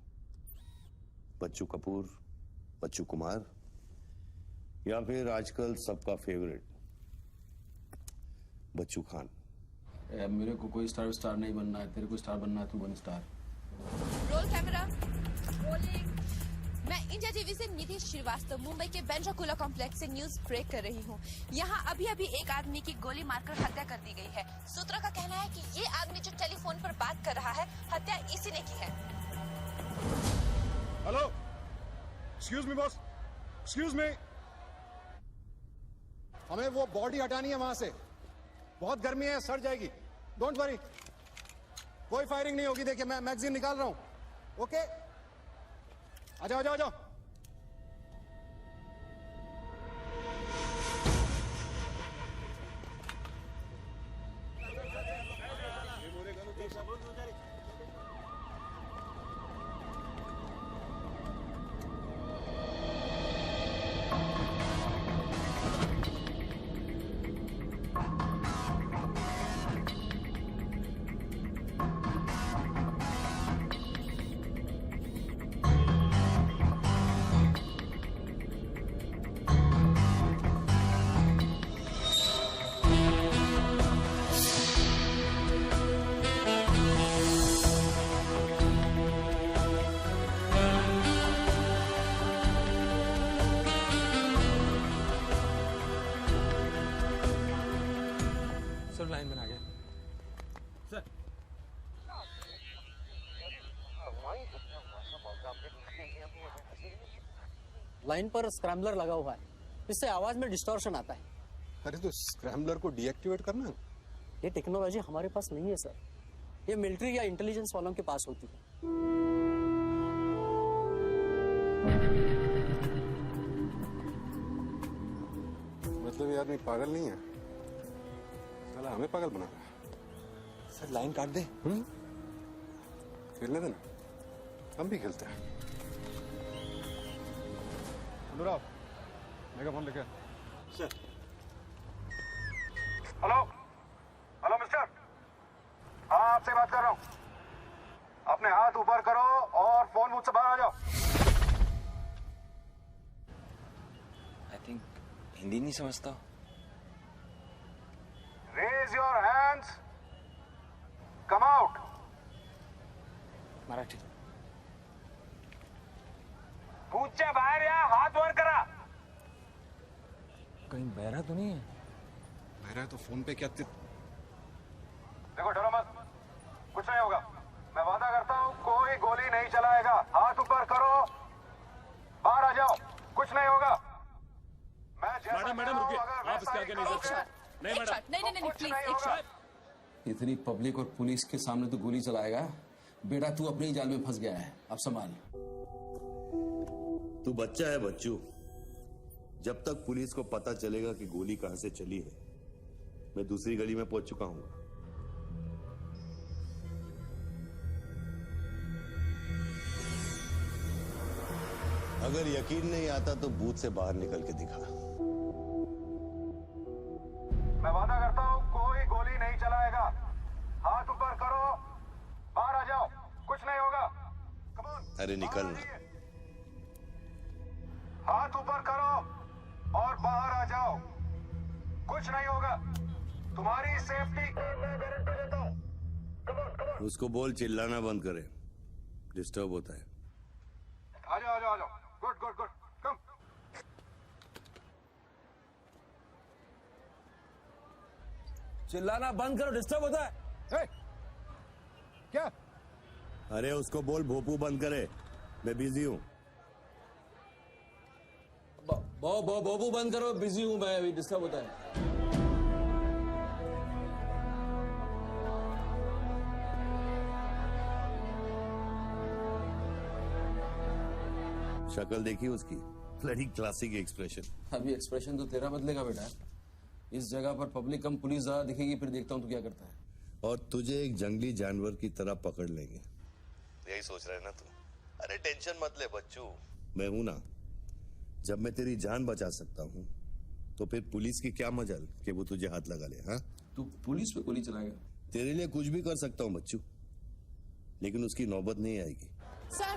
बच्चू कपूर, बच्चू कुमार, या फिर आजकल सबका फेवरेट बच्चू खान? मेरे को कोई स्टार नहीं बनना है, तेरे को स्टार बनना है, तू बन स्टार। Roll camera rolling. मैं इंडिया टीवी से निधि श्रीवास्तव मुंबई के बेंड्राकुला कॉम्प्लेक्स से न्यूज ब्रेक कर रही हूँ। यहाँ अभी अभी एक आदमी की गोली मारकर हत्या कर दी गई है। सूत्रों का कहना है कि ये आदमी जो टेलीफोन पर बात कर रहा है, हत्या इसी ने की है। Hello, excuse me boss, excuse me. हमें वो बॉडी हटानी है वहां से, बहुत गर्मी है, सड़ जाएगी। डोंट वरी, कोई फायरिंग नहीं होगी। देखिए मैं मैगजीन निकाल रहा हूं। ओके, आ जाओ आ जाओ आ जाओ। लाइन बना गया सर। लाइन पर स्क्रैम्बलर लगा हुआ है, इससे आवाज में डिस्टॉर्शन आता है। अरे तो स्क्रैम्बलर को डीएक्टिवेट करना। ये टेक्नोलॉजी हमारे पास नहीं है सर, ये मिलिट्री या इंटेलिजेंस वालों के पास होती है। मतलब ये आदमी पागल नहीं है, साला हमें पागल बना रहा है। सर लाइन काट दे। खेलने देना, हम भी खेलते हैं। अनुराग, मेगाफोन लेके। सर। हेलो हेलो मिस्टर, हाँ आपसे बात कर रहा हूँ। अपने हाथ ऊपर करो और फोन मुझसे बाहर आ जाओ। आई थिंक हिंदी नहीं समझता। Raise your hands, come out. Marathi. पूछे बाहर या हाथ वर करा। कहीं बहरा तो नहीं है? बहरा है तो फोन पे क्या देखो, डरो मत, कुछ नहीं होगा। मैं वादा करता हूँ कोई गोली नहीं चलाएगा। हाथ ऊपर करो, बाहर आ जाओ, कुछ नहीं होगा। मैं मैडम रुकिए, आप इसके आगे नहीं जा सकते। नहीं मैडम, नहीं प्लीज एक शॉट। इतनी पब्लिक और पुलिस के सामने तो गोली चलाएगा? बेटा तू अपने ही जाल में फंस गया है, अब संभाल। तू बच्चा है बच्चू। जब तक पुलिस को पता चलेगा कि गोली कहां से चली है, मैं दूसरी गली में पहुंच चुका हूं। अगर यकीन नहीं आता तो बूथ से बाहर निकल के दिखा। मैं वादा करता हूं कोई गोली नहीं चलाएगा। हाथ ऊपर करो, बाहर आ जाओ, कुछ नहीं होगा। Come on, अरे निकल ना। हाथ ऊपर करो और बाहर आ जाओ, कुछ नहीं होगा। तुम्हारी सेफ्टी की मैं गारंटी देता हूं। Come on, come on. उसको बोल चिल्लाना बंद करे, डिस्टर्ब होता है। आ जाओ, आ जाओ, आ जाओ। गुड गुड गुड, कम। चिल्लाना बंद करो, डिस्टर्ब होता है। क्या? अरे उसको बोल भोपू बंद करे, मैं बिजी हूं। बोबू बंद करो, बिजी हूं मैं, अभी डिस्टर्ब होता है। शक्ल देखी उसकी, बड़ी क्लासिक एक्सप्रेशन। अभी एक्सप्रेशन तो तेरा बदलेगा बेटा। इस जगह पर पब्लिक कम पुलिस ज्यादा दिखेगी, फिर देखता हूं तू क्या करता है। और तुझे एक जंगली जानवर की तरह पकड़ लेंगे, यही सोच रहा है ना तू? अरे टेंशन मत ले बच्चू, मैं हूं ना। जब मैं तेरी जान बचा सकता हूं तो फिर पुलिस की क्या मजाल कि वो तुझे हाथ लगा ले। हाँ, तू पुलिस पे गोली चलाएगा? तेरे लिए कुछ भी कर सकता हूं बच्चू, लेकिन उसकी नौबत नहीं आएगी। Sir,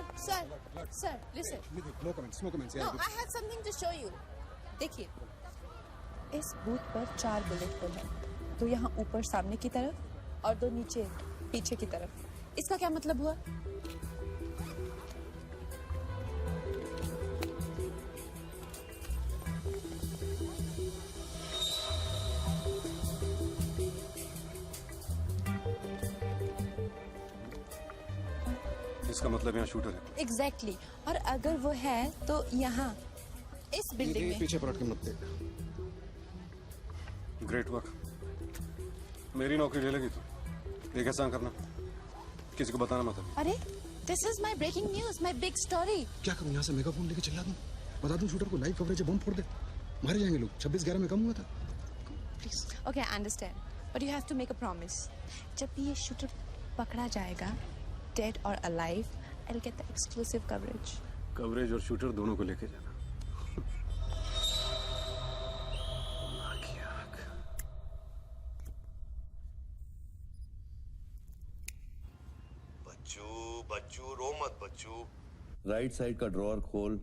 listen. No comments, no comments. No, I have something to show you. देखिए, इस बूथ पर 4 बुलेट होल है, 2 यहाँ ऊपर सामने की तरफ और 2 नीचे पीछे की तरफ। इसका क्या मतलब हुआ? इसका मतलब यहाँ शूटर है। Exactly. और अगर वो है तो यहाँ इस बिल्डिंग में। पीछे पलट के मत देख। Great work. मेरी नौकरी ले लेगी तू। एक एहसान करना, किसी को बताना मत। अरे, this is my breaking news, my big story. क्या करूं, यहाँ से मेगाफोन लेके चिल्ला दूं, बता दूं शूटर को लाइव कवरेज है, बम फोड़ दे, मारे जाएंगे लोग। 26/11 में कम हुआ था। Please. Okay, I understand. But you have to make a promise. जब भी ये शूटर पकड़ा जाएगा, dead or alive, I'll get the exclusive coverage. Coverage और शूटर दोनों को लेके जाना। बच्चू रो मत बच्चू। राइट साइड का ड्रॉअर खोल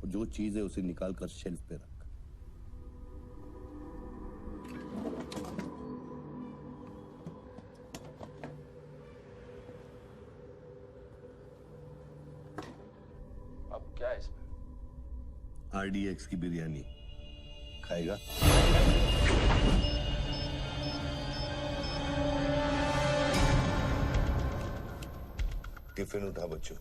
और जो चीज है उसे निकाल कर शेल्फ पे रख। अब क्या है इसमें? RDX की बिरयानी खाएगा? टिफिन उठा बच्चों।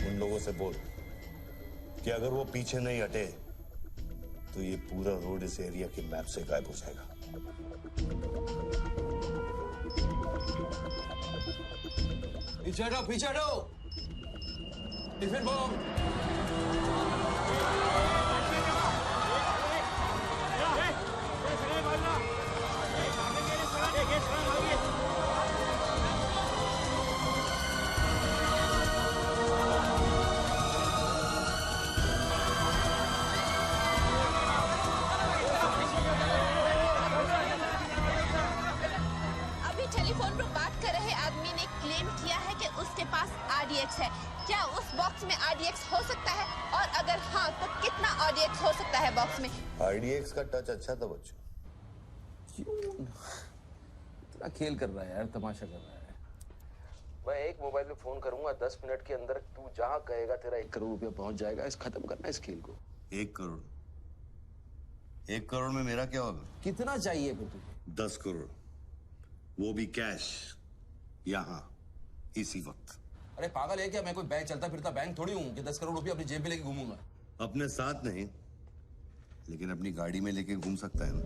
उन लोगों से बोल कि अगर वो पीछे नहीं हटे तो ये पूरा रोड इस एरिया के मैप से गायब हो जाएगा। पीछे हटो, पीछे हटो। Tiffin bomb. टेलीफोन पर बात कर रहे आदमी ने क्लेम किया है कि उसके पास RDX है। क्या उस बॉक्स में RDX हो सकता है? और अगर हाँ तो कितना RDX हो सकता है बॉक्स में? RDX का टच अच्छा था बच्चों। क्यों इतना खेल कर रहा है यार, तमाशा कर रहा है। मैं एक मोबाइल में फोन करूंगा, 10 मिनट के अंदर तू जहां कहेगा तेरा 1 करोड़ रुपया पहुंच जाएगा। इस खत्म करना इस खेल को। 1 करोड़? 1 करोड़ में मेरा क्या होगा? कितना चाहिए फिर तुझे? 10 करोड़, वो भी कैश, यहां इसी वक्त। अरे पागल है क्या? मैं कोई बैंक चलता फिरता बैंक थोड़ी हूँ कि 10 करोड़ रुपया अपनी जेब में लेके घूमूंगा। अपने साथ नहीं, लेकिन अपनी गाड़ी में लेके घूम सकता है ना।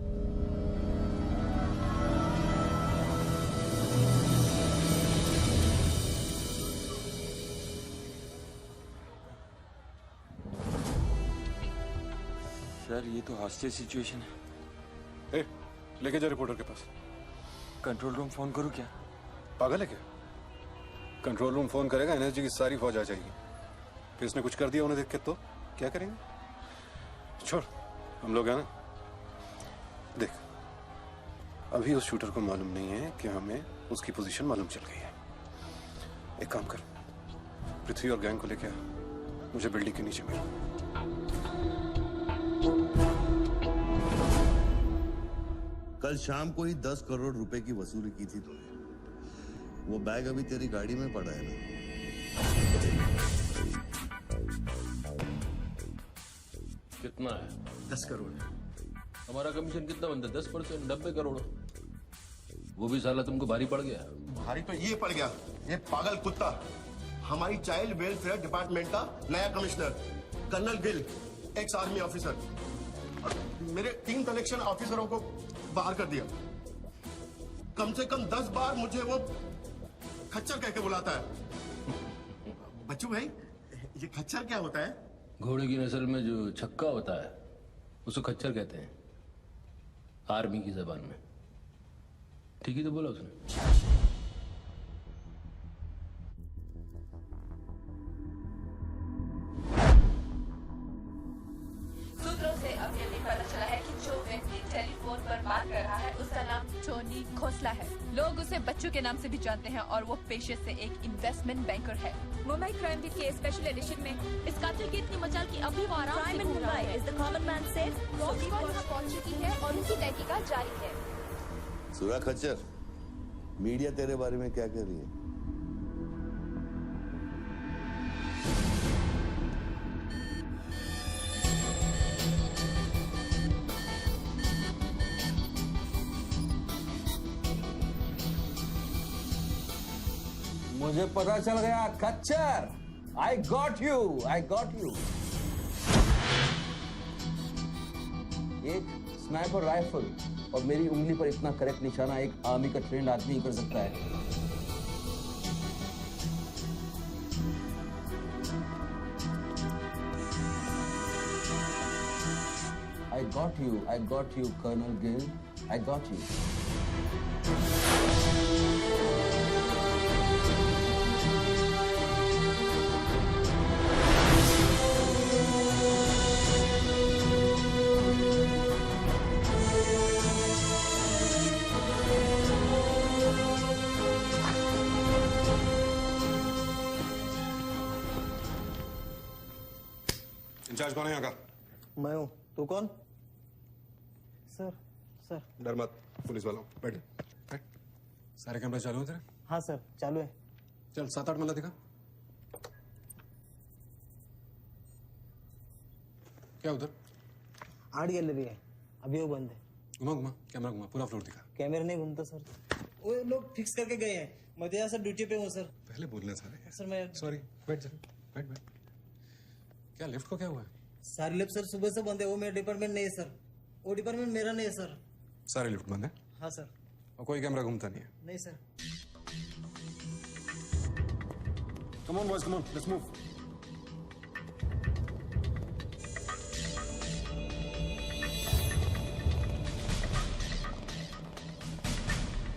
सर ये तो हॉस्टेज सिचुएशन है। ए, लेके जा रिपोर्टर के पास। कंट्रोल रूम फोन करूं क्या? पागल है क्या? कंट्रोल रूम फोन करेगा, एनएसजी की सारी फौज आ जाएगी। फिर इसने कुछ कर दिया उन्हें देख के तो क्या करेंगे? छोड़, हम लोग हैं ना। देख, अभी उस शूटर को मालूम नहीं है कि हमें उसकी पोजीशन मालूम चल गई है। एक काम कर, पृथ्वी और गैंग को लेके आ, मुझे बिल्डिंग के नीचे मिल। कल शाम को ही 10 करोड़ रुपए की वसूली की थी तूने। वो बैग अभी तेरी गाड़ी में पड़ा है ना? कितना है? 10 करोड़। हमारा कमीशन कितना बनता है? 10%, 90 करोड़। वो भी साला तुमको भारी पड़ गया। भारी तो ये पड़ गया, ये पागल कुत्ता हमारी चाइल्ड वेलफेयर डिपार्टमेंट का नया commissioner colonel Gill, ex army officer, और मेरे 3 कलेक्शन ऑफिसरों को बाहर कर दिया। कम से कम 10 बार मुझे वो खच्चर कह के बुलाता है। बच्चू भाई, ये खच्चर क्या होता है? घोड़े की नस्ल में जो छक्का होता है उसको खच्चर कहते हैं, आर्मी की जबान में। ठीक ही तो बोला उसने। सूत्रों से अब ये भी पता चला है कि जो व्यक्ति टेलीफोन पर बात कर रहा है उसका नाम टोनी खोसला है। लोग उसे बच्चू के नाम से भी जानते हैं और वो पेशे से एक इन्वेस्टमेंट बैंकर है। मुंबई क्राइम बीट के स्पेशल एडिशन में इस कातिल की इतनी मचाल की अभी वो आराम से घूम रहा है। Is the common man safe? Police यहाँ पहुंच चुकी है और उनकी तहकीकात जारी है। सुरा खच्चर, मीडिया तेरे बारे में क्या कह रही है? मुझे पता चल गया खच्चर। I got you, I got you. एक स्नाइपर राइफल और मेरी उंगली पर इतना करेक्ट निशाना एक आर्मी का ट्रेंड आदमी ही कर सकता है। I got you, Colonel Gill. I got you. Incharge कौन है यहाँ का? मैं हूँ। तू कौन? सर। डर मत, पुलिस वाला हूँ। बैठ। सारे कैमरे चालू हैं तेरे? हाँ सर, चालू है। चल 7-8 मल्ला दिखा। क्या उधर? 8 गैलरी है, अभी वो बंद है। घुमा कैमरा घुमा, पूरा फ्लोर दिखा। कैमरा नहीं घूमता सर, वो लोग फिक्स करके गए हैं। मैं तो यहाँ सर ड्यूटी पे हूँ सर। पहले बोलना सारे। सर मैं सॉरी, बैठ जा, बैठ। क्या लिफ्ट को क्या हुआ है? सारे लिफ्ट सर सुबह से बंद है। वो मेरा डिपार्टमेंट नहीं है सर, वो डिपार्टमेंट मेरा नहीं है सर। सारे लिफ्ट बंद है? हाँ सर। और कोई कैमरा घूमता नहीं है? नहीं sir. Come on boys, come on, let's move.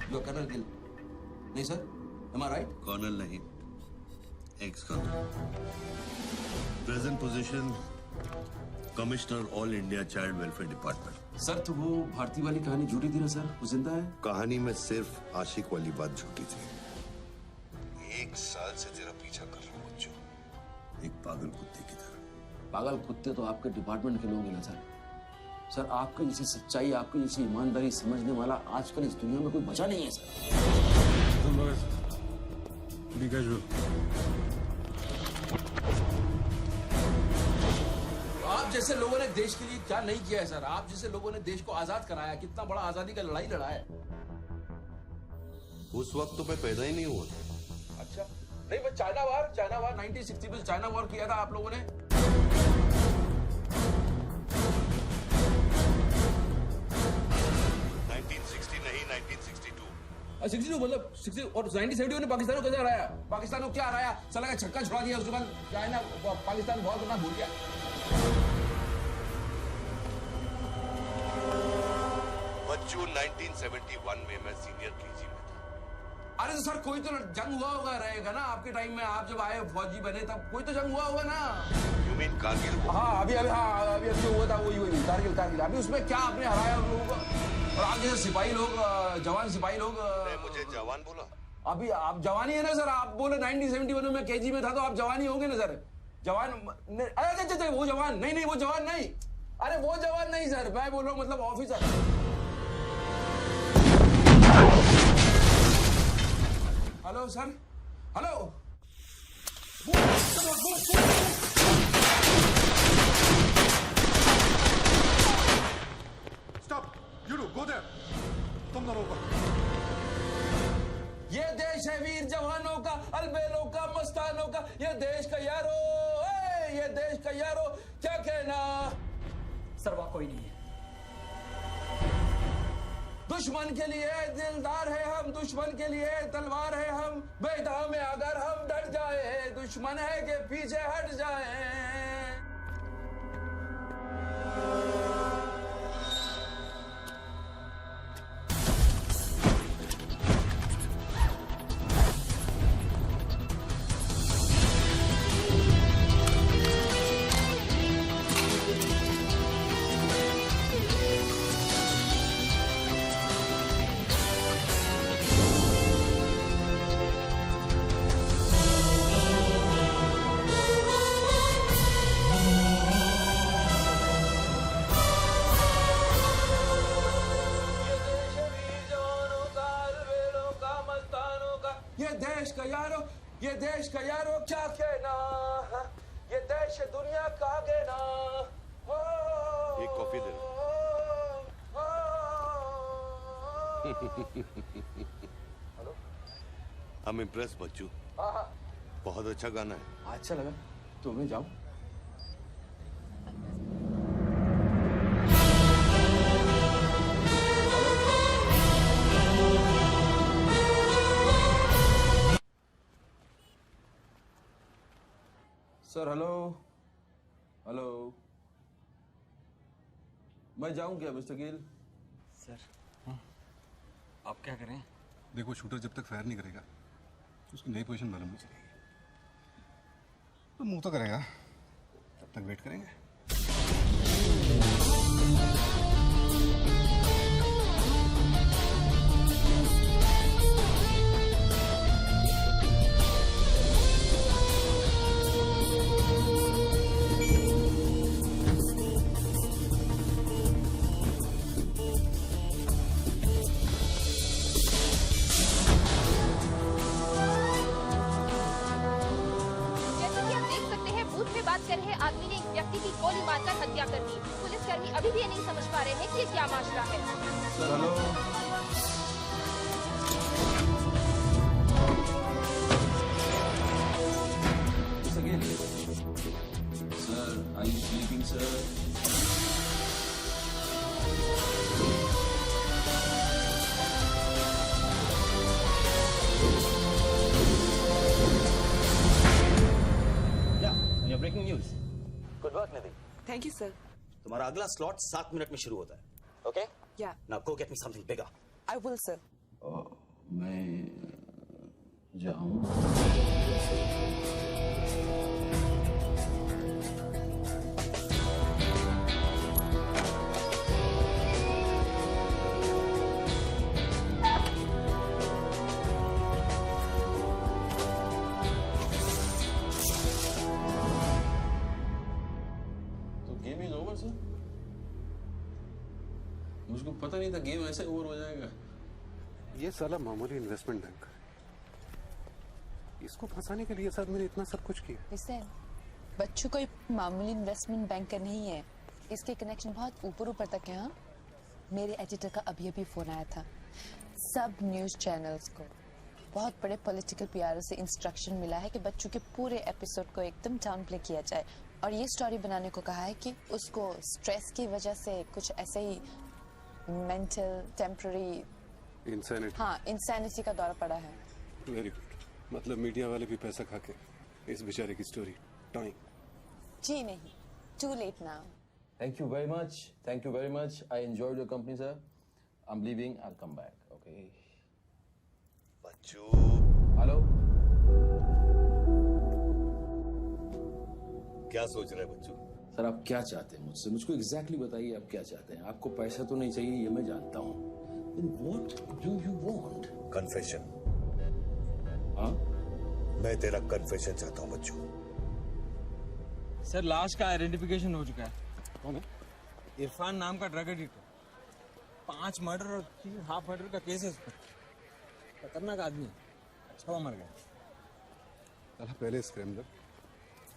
You are Colonel Gill. नहीं sir, am I right? Colonel नहीं, ex colonel. Present position commissioner all India child welfare department. Sir तो वो भारती वाली कहानी झूठी थी ना सर, वो जिंदा है? कहानी में सिर्फ आशिक वाली बात झूठी थी। 1 साल से तेरा पीछा कर रहा हूँ बच्चों, एक पागल कुत्ते की तरह। पागल कुत्ते तो आपके डिपार्टमेंट के लोग हैं ना सर। सर आपकी जैसी सच्चाई, आपकी जैसी ईमानदारी समझने वाला आजकल इस दुनिया में कोई बचा नहीं है सर। आप जैसे लोगों ने देश के लिए क्या नहीं किया है सर। आप जैसे लोगों ने देश को आजाद कराया, कितना बड़ा आजादी का लड़ाई लड़ा है। उस वक्त तो मैं पैदा ही नहीं हुआ था। अच्छा, नहीं बस चाइना वार 1960 में चाइना वॉर किया था आप लोगों ने। 1960 नहीं 1962। 62 मतलब 60 और 1971 ने पाकिस्तान को कैसे हराया? पाकिस्तान को क्या हराया? साला का छक्का छुड़ा दिया, उसके बाद चाइना पाकिस्तान बहुत करना भूल गया। बच्चू 1971 में मैं सीनियर केजी में था। अरे तो सर कोई तो जंग हुआ होगा रहेगा ना आपके टाइम में, आप जब आए फौजी बने तब कोई तो जंग हुआ होगा ना। You mean Kargil? हाँ अभी जो हुआ था वही कारगिल। अभी उसमें क्या आपने हराया उन लोगों को? और आप जैसे सिपाही लोग, जवान सिपाही लोग। मुझे जवान बोला? अभी आप जवान ही है ना सर। आप बोले 1971 में केजी में था तो आप जवान ही होंगे ना सर। जवान अरे वो जवान नहीं, वो जवान नहीं। अरे वो जवान नहीं सर, मैं बोल रहा हूँ मतलब officer. Hello sir, hello. Stop! You do, go there! तुम दोनों ऊपर। ये देश है वीर जवानों का, अलबेलों का, मस्तानों का। ये देश का यारो, ये देश का यारो, क्या कहना? सर वहाँ कोई नहीं है। दुश्मन के लिए दिलदार है हम, दुश्मन के लिए तलवार है हम। मैदान में अगर हम डट जाए, दुश्मन है कि पीछे हट जाए। ये देश का यारो क्या कहना, ये देश दुनिया का कहना। एक coffee they. Hello, I'm impressed बच्चू। बहुत अच्छा गाना है। अच्छा लगा तो मैं जाऊं। सर हेलो, मैं जाऊं क्या मिस्टर गिल? सर आप क्या करें? देखो शूटर जब तक फायर नहीं करेगा उसकी नई पोजीशन मालूम नहीं चलेगी। तो मूव तो करेगा, तब तक वेट करेंगे। आदमी ने एक व्यक्ति की गोली मारकर हत्या कर दी। पुलिसकर्मी अभी भी ये नहीं समझ पा रहे हैं कि ये क्या माजरा है। Sir hello, sir are you sleeping sir? Breaking news. Good work Nidhi. Thank you sir. तुम्हारा अगला स्लॉट 7 मिनट में शुरू होता है। ओके? या। Now go get me something bigger. I will sir. मैं जाऊं? मुझको पता नहीं था गेम ऐसे ओवर हो जाएगा। ये साला मामूली इन्वेस्टमेंट बैंक, इसको फंसाने के लिए साथ मैंने इतना सब कुछ किया। इससे बच्चों कोई मामूली इन्वेस्टमेंट बैंकर नहीं है, इसके कनेक्शन बहुत ऊपर ऊपर तक है। हाँ, मेरे एडिटर का अभी फोन आया था। सब न्यूज चैनल्स को बहुत बड़े पॉलिटिकल पीआरओ से इंस्ट्रक्शन मिला है कि बच्चों के पूरे एपिसोड को एकदम डाउन प्ले किया जाए और ये स्टोरी बनाने को कहा है कि उसको स्ट्रेस की वजह से कुछ ऐसे ही मेंटल टेम्पररी इंसैनिटी का दौरा पड़ा है। Very good. मतलब मीडिया वाले भी पैसा खा के इस बेचारे की स्टोरी टाइम। जी नहीं, too late now. Thank you very much. Thank you very much. I enjoyed your company, sir. I'm leaving. I'll come back. Okay. Bachchu. Hello. क्या सोच रहे हैं बच्चू? सर आप क्या चाहते हैं मुझसे? मुझको exactly बताइए आप क्या चाहते हैं? आपको पैसा तो नहीं चाहिए ये मैं जानता हूँ। Then what do you want? Confession. हाँ? मैं तेरा कन्फेशन चाहता हूँ बच्चू। सर लाश का आइडेंटिफिकेशन हो चुका है। कौन है? इरफान नाम का ड्रग एडिक्टर। 5 मर्डर और 3 हाफ मर्डर का केस है इस पर। खतरनाक आदमी है। अच्छा वो मर गया। साला पहले स्क्रैमलर,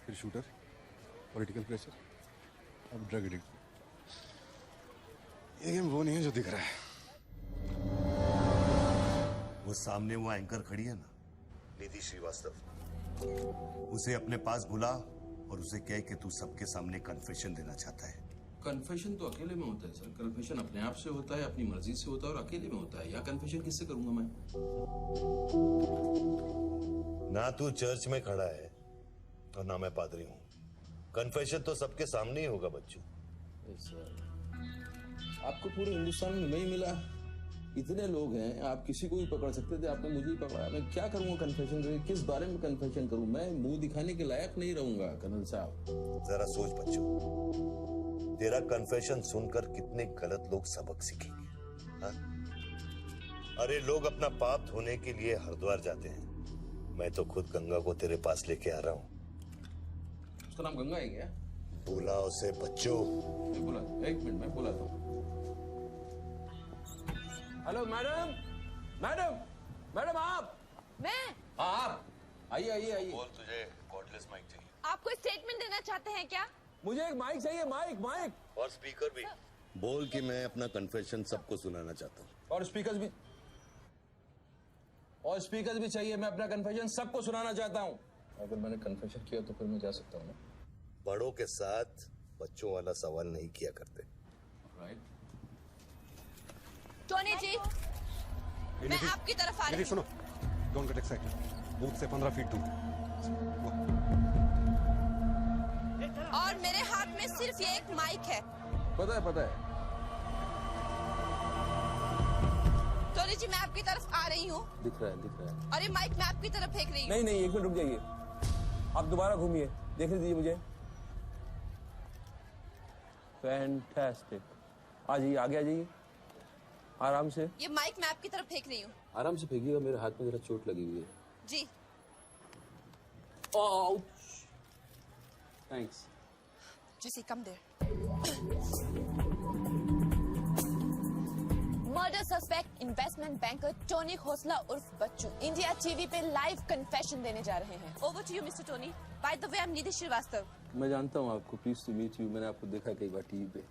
फिर शूटर, पॉलिटिकल प्रेशर, अब ड्रग एडिक्ट। ये गेम वो नहीं है जो दिख रहा है। वो सामने वो एंकर खड़ी है ना, निधि श्रीवास्तव। उसे अपने पास बुला और उसे कह कि तू सबके सामने कन्फेशन देना चाहता है। कन्फेशन तो अकेले में होता है सर। कन्फेशन अपने आप से होता है, अपनी मर्जी से होता है और अकेले में होता है। या कन्फेशन किससे करूंगा मैं? ना तू चर्च में खड़ा है और ना मैं पादरी हूँ। कन्फेशन तो सबके सामने ही होगा बच्चू। आपको पूरे हिंदुस्तान में नहीं मिला। इतने लोग हैं, आप किसी को भी पकड़ सकते थे, आपने मुझे ही पकड़ा। मैं क्या करूंगा कन्फेशन करके? किस बारे में कन्फेशन करूं? मैं मुंह दिखाने के लायक नहीं रहूंगा कर्नल साहब। जरा सोच बच्चू, तेरा कन्फेशन सुनकर कितने गलत लोग सबक सीखेंगे। हाँ? अरे लोग अपना पाप धोने के लिए हरिद्वार जाते हैं। मैं तो खुद गंगा को तेरे पास लेके आ रहा हूँ। उसका नाम गंगा है क्या? बुला उसे बच्चू। मैं बुला, एक मिनट मैं बुलाता हूँ। हेलो मैडम, मैडम, मैडम आप? मैं? आप आइए आइए आइए। बोल, तुझे कॉर्डलेस माइक चाहिए? आप कोई स्टेटमेंट देना चाहते हैं क्या? मुझे एक माइक चाहिए, माइक माइक और स्पीकर भी। बोल कि मैं अपना कन्फेशन सबको सुनाना चाहता हूँ। और स्पीकर भी चाहिए। मैं अपना कन्फेशन सबको सुनाना चाहता हूँ। अगर मैंने कन्फेशन किया तो फिर मैं जा सकता हूँ ना? बड़ों के साथ बच्चों वाला सवाल नहीं किया करते। राइट। टोनी जी, मैं आपकी तरफ आ रही हूँ। सुनो, डोंट गेट एक्साइटेड। बूथ से 15 फीट दूर। और मेरे हाथ में सिर्फ ये एक माइक है। पता है, पता है। टोनी जी, मैं आपकी तरफ आ रही हूँ। दिख रहा है, दिख रहा है। और ये माइक मैं आपकी तरफ फेंक रही हूँ। नहीं नहीं, एक मिनट रुक जाइए। आप दोबारा घूमिए, देखने दीजिए मुझे। फैंटास्टिक। आ जाइए, आगे आ जाइए, आराम से। ये माइक मैं आपकी तरफ फेंक रही हूँ। आराम से फेंकिएगा, मेरे हाथ में जरा चोट लगी हुई है। जी। Thanks. Jesse, come there. Murder suspect investment banker Tony Khosla उर्फ बच्चू इंडिया टीवी पे लाइव कन्फेशन देने जा रहे हैं। Over to you Mr Tony. By the way, I am Nidhi Srivastava. मैं जानता हूँ आपको, प्लीज टू मीट यू। मैंने आपको देखा कई बार टीवी पे।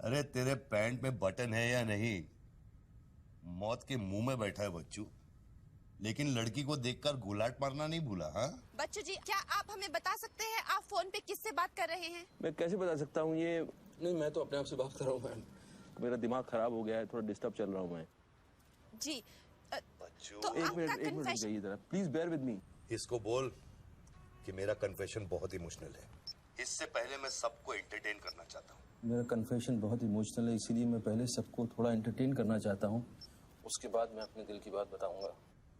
अरे तेरे पैंट में बटन है या नहीं? मौत के मुंह में बैठा है बच्चू, लेकिन लड़की को देखकर गुलाट मारना नहीं भूला। हाँ बच्चू जी, क्या आप हमें बता सकते हैं आप फोन पे किससे बात कर रहे हैं? मैं कैसे बता सकता हूँ ये? नहीं, मैं तो अपने आप से बात कर रहा हूँ मैम। मेरा दिमाग खराब हो गया है, थोड़ा डिस्टर्ब चल रहा हूँ मैं। जी बच्चू, तो एक मिनट रुकिए जरा, प्लीज बेयर विद मी। इसको बोल कि मेरा कन्फेशन बहुत इमोशनल है। इससे पहले मैं सबको एंटरटेन करना चाहता हूँ। मेरा कन्फेशन बहुत इमोशनल है, इसीलिए मैं पहले सबको थोड़ा एंटरटेन करना चाहता हूँ, उसके बाद मैं अपने दिल की बात बताऊंगा।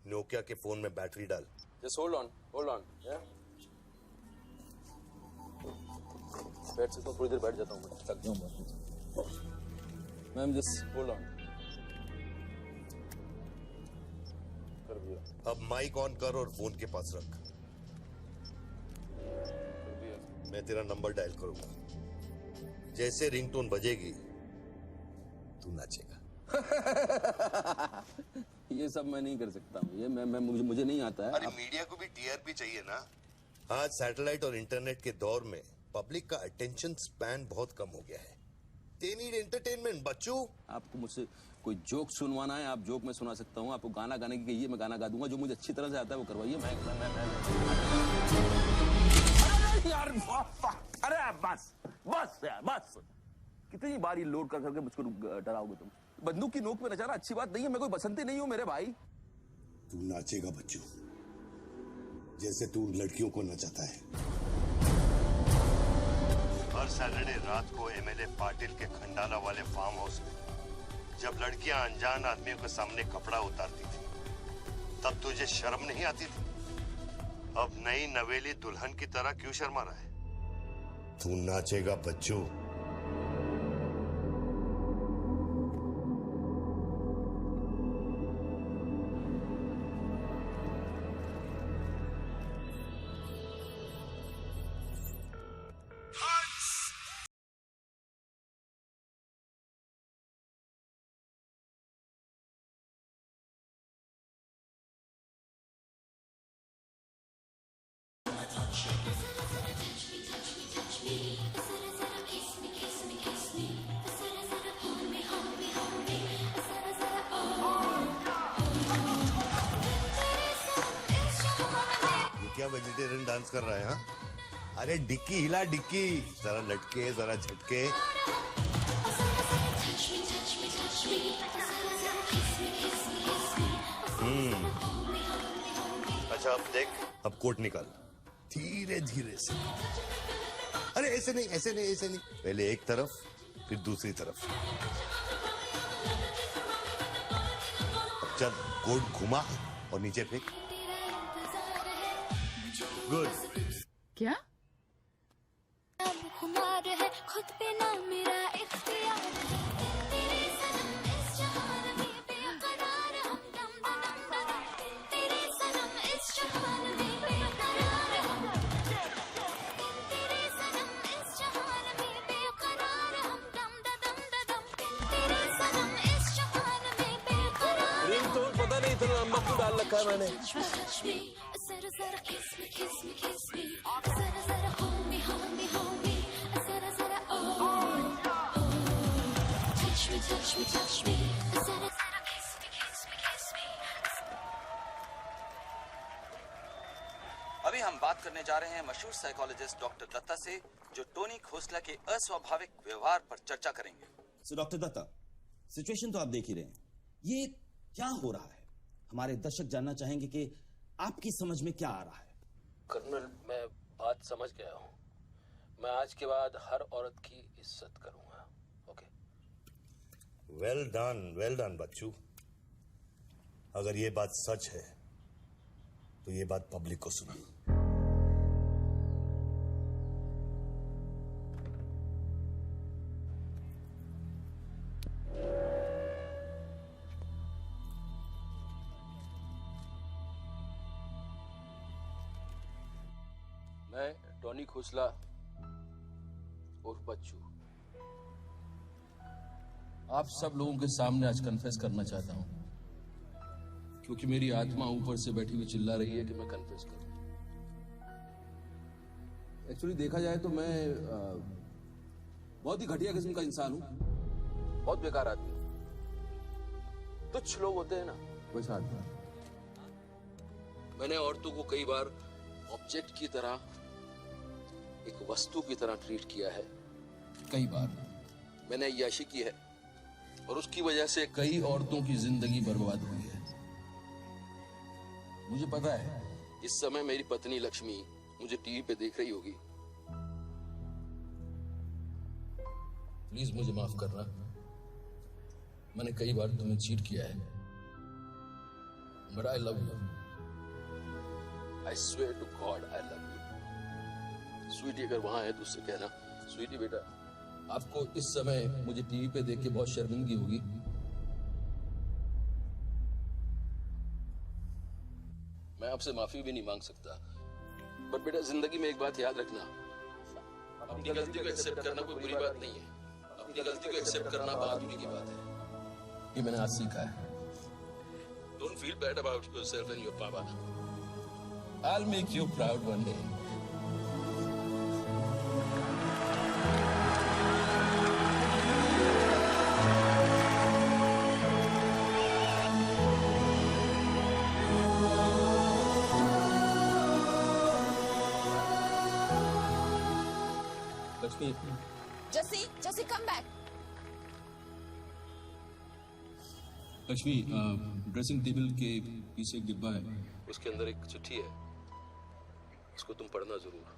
नोकिया के फोन में बैटरी डाल। Just hold on, hold on. बैठ सकता हूँ, थोड़ी देर बैठ जाता हूँ, थक जाऊंगा। Ma'am just hold on. कर दिया। अब माइक ऑन कर और फोन के पास रख। मैं तेरा नंबर डायल करूंगा। जैसे रिंगटोन बजेगी तू नाचेगा। ये सब मैं नहीं कर सकता हूँ, ये मैं मुझे नहीं आता है। अरे मीडिया को भी टीआरपी चाहिए ना। आज सैटेलाइट और इंटरनेट के दौर में पब्लिक का अटेंशन स्पैन बहुत कम हो गया है। They need entertainment, बच्चू। आपको मुझसे कोई जोक सुनवाना है आप जोक में सुना सकता हूँ, आपको गाना गाने की कहिए मैं गाना गा दूंगा, जो मुझे अच्छी तरह से आता है वो करवाइए। अरे यार अरे बस बस यार बस, कितनी बार ये लोड कर करके मुझको डराओगे तुम? बंदूक की नोक पे नचाना अच्छी बात नहीं है, मैं कोई बसंती नहीं हूँ मेरे भाई। तू नाचेगा बच्चू, जैसे तू लड़कियों को नचाता है। हर सैटरडे रात को एमएलए पाटिल के खंडाला वाले फार्म हाउस में जब लड़कियां अनजान आदमियों के सामने कपड़ा उतारती थी तब तुझे शर्म नहीं आती थी? अब नई नवेली दुल्हन की तरह क्यों शर्मा रहा है? तू नाचेगा बच्चू। क्या वेजिटेरियन डांस कर रहा है? हाँ अरे डिक्की हिला, डिक्की जरा लटके जरा झटके। अच्छा अब देख, अब कोट निकाल धीरे धीरे से। अरे ऐसे नहीं ऐसे नहीं ऐसे नहीं, पहले एक तरफ फिर दूसरी तरफ। चल कोट घुमा और नीचे फेंक। गुड। क्या? खुमार है खुद पे ना मेरा इख्तियार है, तेरे सनम इस जहान में बेकरार हम दम दम दम, तेरे सनम इस जहान में बेकरार हम, तेरे सनम इस जहान में बेकरार हम दम दम दम, तेरे सनम इस जहान में बेकरार। रिंग तो पता नहीं इतना लंबा क्यों डाल रखा है मैंने। जरा जरा kiss me kiss me kiss me, जरा जरा hold me hold me hold me, जरा जरा touch me touch me touch me, जरा जरा kiss me kiss me kiss me। अभी हम बात करने जा रहे हैं मशहूर साइकोलॉजिस्ट डॉक्टर दत्ता से, जो टोनी खोसला के अस्वाभाविक व्यवहार पर चर्चा करेंगे। सो डॉक्टर दत्ता, सिचुएशन तो आप देख ही रहे हैं, ये क्या हो रहा है? हमारे दर्शक जानना चाहेंगे कि आपकी समझ में क्या आ रहा है। कर्नल मैं बात समझ गया हूँ, मैं आज के बाद हर औरत की इज्जत करूंगा। ओके। वेल डन बच्चू। अगर ये बात सच है तो ये बात पब्लिक को सुना। मैं टोनी खोसला उर्फ बच्चू आप सब लोगों के सामने आज कन्फेस करना चाहता हूं, क्योंकि मेरी आत्मा ऊपर से बैठी हुई चिल्ला रही है कि मैं कन्फेस करूं। एक्चुअली देखा जाए तो मैं बहुत ही घटिया किस्म का इंसान हूं, बहुत बेकार आदमी हूं। तुच्छ लोग होते हैं ना, वैसा आदमी। मैंने औरतों को कई बार ऑब्जेक्ट की तरह, एक वस्तु की तरह ट्रीट किया है। कई बार मैंने अय्याशी की है और उसकी वजह से कई औरतों की जिंदगी बर्बाद हुई है। मुझे पता है इस समय मेरी पत्नी लक्ष्मी मुझे टीवी पे देख रही होगी। प्लीज मुझे माफ करना, मैंने कई बार तुम्हें चीट किया है, but I love you. I swear to God I love you. Sweetie अगर वहां है तो उससे कहना, स्वीटी बेटा आपको इस समय मुझे टीवी पे देख के बहुत शर्मिंदगी होगी। मैं आपसे माफी भी नहीं मांग सकता, पर बेटा जिंदगी में एक बात याद रखना, अपनी गलती को एक्सेप्ट करना कोई बुरी बात नहीं है, अपनी गलती को एक्सेप्ट करना बहादुरी की बात है। ये मैंने आज सीखा है। Don't feel bad about yourself and your पापा। I'll make you proud one day. जसी come back. Lakshmi, dressing table के पीछे एक डिब्बा है, उसके अंदर एक चिट्ठी है, उसको तुम पढ़ना जरूर।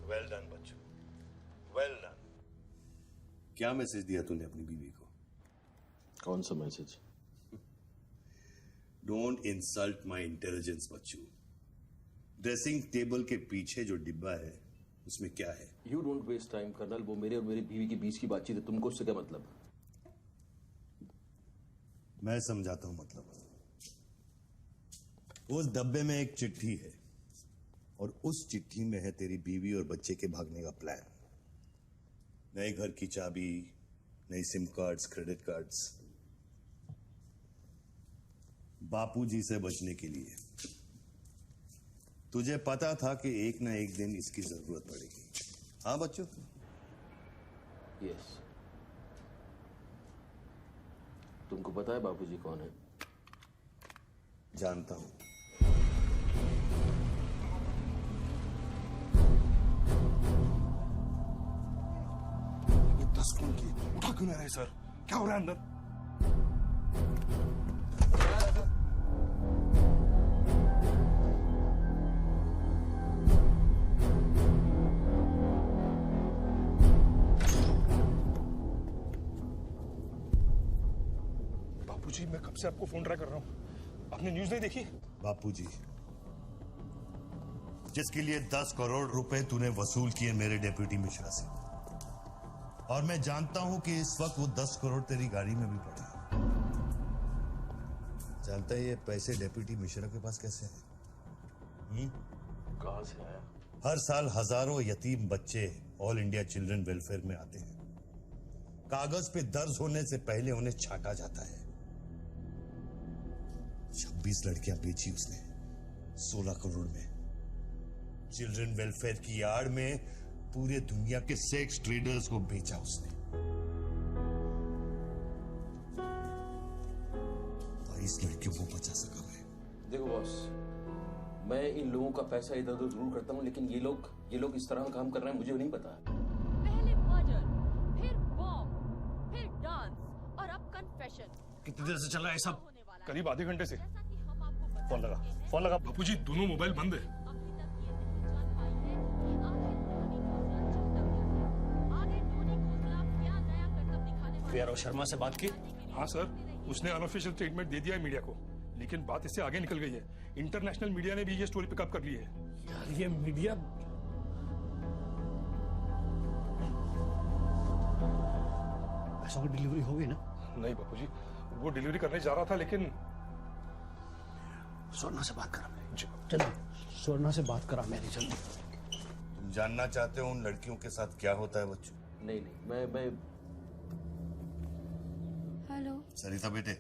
वेल डन बच्चों, वेल डन। क्या मैसेज दिया तूने अपनी बीवी को? कौन सा message? Don't insult my intelligence बच्चू। ड्रेसिंग टेबल के पीछे जो डिब्बा है उसमें क्या है? You don't waste time colonel, वो मेरे और मेरी बीवी के बीच की बातचीत है, तुमको उससे क्या मतलब? मैं समझाता हूं मतलब। उस डब्बे में एक चिट्ठी है और उस चिट्ठी में है तेरी बीवी और बच्चे के भागने का प्लान। नए घर की चाबी, नई सिम कार्ड्स, क्रेडिट कार्ड्स, बापूजी से बचने के लिए। तुझे पता था कि एक ना एक दिन इसकी जरूरत पड़ेगी। हाँ बच्चों? यस। तुमको पता है बापूजी कौन है? जानता हूं। फोन की उठा क्यों नहीं रहे सर? क्या हो रहा है अंदर? बापूजी, मैं कब से आपको फोन ट्राई कर रहा हूं, आपने न्यूज नहीं देखी? बापूजी, जिसके लिए 10 करोड़ रुपए तूने वसूल किए मेरे डेप्यूटी मिश्रा से, और मैं जानता हूं कि इस वक्त वो 10 करोड़ तेरी गाड़ी में भी पड़े। जानता है ये पैसे डेप्यूटी मिश्रा के पास कैसे हैं? कहां से आया? हर साल हजारों यतीम बच्चे ऑल इंडिया चिल्ड्रन वेलफेयर में आते हैं। कागज पे दर्ज होने से पहले उन्हें छांटा जाता है। 26 लड़कियां बेची उसने 16 करोड़ में। चिल्ड्रन वेलफेयर की आड़ में पूरे दुनिया के सेक्स ट्रेडर्स को बेचा उसने। 22 लड़कियों को बचा सका मैं। देखो बॉस, मैं इन लोगों का पैसा इधर उधर जरूर करता हूँ, लेकिन ये लोग इस तरह का काम कर रहे हैं मुझे नहीं पता। पहले मर्डर, फिर बॉम्ब, फिर डांस और अब कन्फेशन। कितनी देर से चल रहा है सब? करीब आधे घंटे से। फोन लगा। बापूजी, दोनों मोबाइल बंद है। वीआरओ शर्मा से बात की? हाँ सर, उसने अनऑफिशियल स्टेटमेंट दे दिया है मीडिया को, लेकिन बात इससे आगे निकल गई है। इंटरनेशनल मीडिया ने भी ये स्टोरी पिकअप कर ली है। यार ये मीडिया पैसों की डिलीवरी होगी ना? नहीं बापूजी, वो डिलीवरी करने जा रहा था, लेकिन स्वर्णा से बात करा। जल्दी स्वर्णा से बात करा मेरी, जल्दी। तुम जानना चाहते हो उन लड़कियों के साथ क्या होता है बच्चों? नहीं, मैं हेलो सरिता बेटे,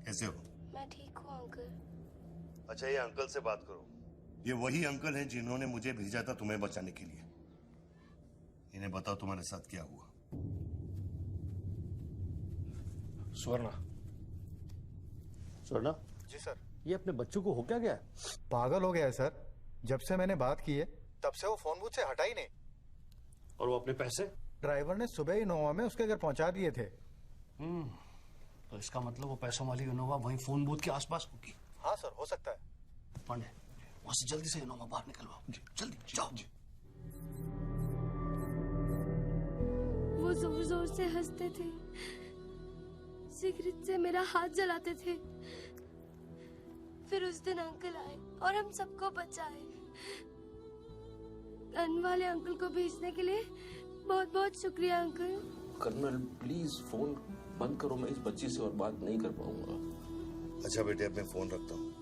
कैसे हो? मैं ठीक हूँ अंकल। अच्छा, ये अंकल से बात करो। ये वही अंकल हैं जिन्होंने मुझे भेजा था तुम्हें बचाने के लिए। इन्हें बताओ तुम्हारे साथ क्या हुआ। स्वर्णा जी सर। ये अपने बच्चों को हो क्या गया? पागल हो गया है सर। जब से मैंने बात की है तब से वो फोन बूथ से हटा ही नहीं। और वो अपने पैसे? ड्राइवर ने सुबह ही इनोवा में उसके घर पहुंचा दिए थे। तो इसका मतलब वो पैसों वाली इनोवा वहीं फोन बूथ के आसपास होगी। हाँ सर, हो सकता है। पांडे, वहां से जल्दी से इनोवा बाहर निकलवाओ। जल्दी जाओ। वो जोर जोर से हंसते थे, सिगरेट से मेरा हाथ जलाते थे। फिर उस दिन अंकल आए और हम सबको बचाए। गन वाले अंकल को भेजने के लिए बहुत बहुत शुक्रिया अंकल। कर्नल प्लीज फोन बंद करो, मैं इस बच्ची से और बात नहीं कर पाऊंगा। अच्छा बेटे, अब मैं फोन रखता हूँ,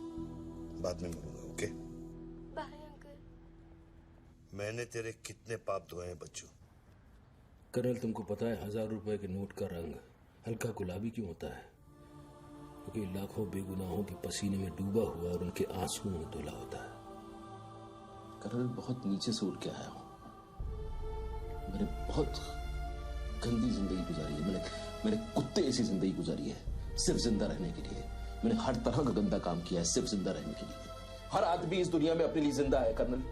बाद में मिलूंगा। Okay bye uncle. मैंने तेरे कितने पाप धोए हैं बच्चों? कर्नल, तुमको पता है 1000 रुपए के नोट का रंग हल्का गुलाबी क्यों होता है? क्योंकि लाखों बेगुनाहों के पसीने में डूबा हुआ और उनके आंसुओं में धुला होता है। कर्नल बहुत नीचे से उठ के आया हूं। मैंने बहुत गंदी जिंदगी गुजारी है। मैंने कुत्ते ऐसी जिंदगी गुजारी है सिर्फ जिंदा रहने के लिए। मैंने हर तरह का गंदा काम किया है सिर्फ जिंदा रहने के लिए। हर आदमी इस दुनिया में अपने लिए जिंदा है कर्नल।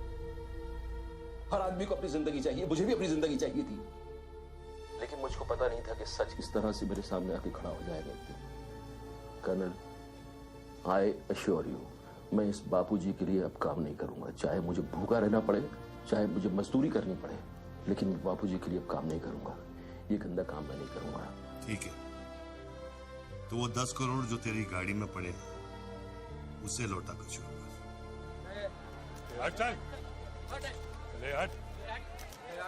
हर आदमी को अपनी जिंदगी चाहिए। मुझे भी अपनी जिंदगी चाहिए थी, लेकिन मुझको पता नहीं था कि सच इस तरह से मेरे सामने आके खड़ा हो जाएगा एक दिन। कर्नल, आई अश्योर यू, मैं इस बापूजी के लिए अब काम नहीं करूंगा। चाहे मुझे भूखा रहना पड़े, चाहे मुझे मजदूरी करनी पड़े, लेकिन बापूजी के लिए अब काम नहीं करूंगा। ये गंदा काम मैं नहीं करूंगा। ठीक है, तो वो 10 करोड़ जो तेरी गाड़ी में पड़े उसे लौटा कर छोड़। हट चल, ले हट,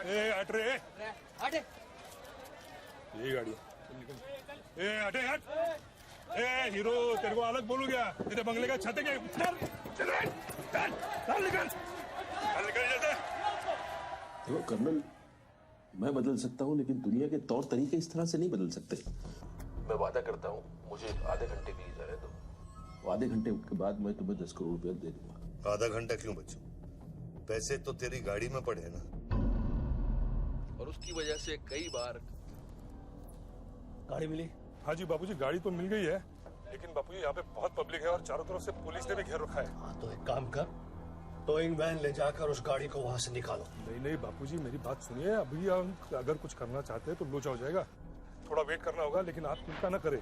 ए हट रे, हट, ये गाड़ी है, ए हटे हट, ए हीरो तेरे को अलग बोलू क्या? तेरे बंगले का छत है क्या? चल निकल जल्दी। देखो कर्नल, मैं बदल सकता हूँ, लेकिन दुनिया के तौर तरीके इस तरह से नहीं बदल सकते। मैं वादा करता हूँ, मुझे आधे घंटे के लिए जाने दो। आधे घंटे के बाद मैं तुम्हें 10 करोड़ रुपए दे दूंगा। आधा घंटा क्यों बच्चों? पैसे तो तेरी गाड़ी में पड़े हैं ना। और उसकी वजह से कई बार गाड़ी मिली? हाँ जी बापूजी, गाड़ी तो मिल गई है, लेकिन बापूजी यहाँ पे बहुत पब्लिक है और चारों तरफ से पुलिस ने भी घेर रखा है। हाँ तो एक काम कर, टोइंग वैन ले जाकर उस गाड़ी को वहां से निकालो। नहीं बापूजी, मेरी बात सुनिए। अभी हम अगर कुछ करना चाहते हैं तो लोचा हो जाएगा। थोड़ा वेट करना होगा, लेकिन आप चिंता न करें,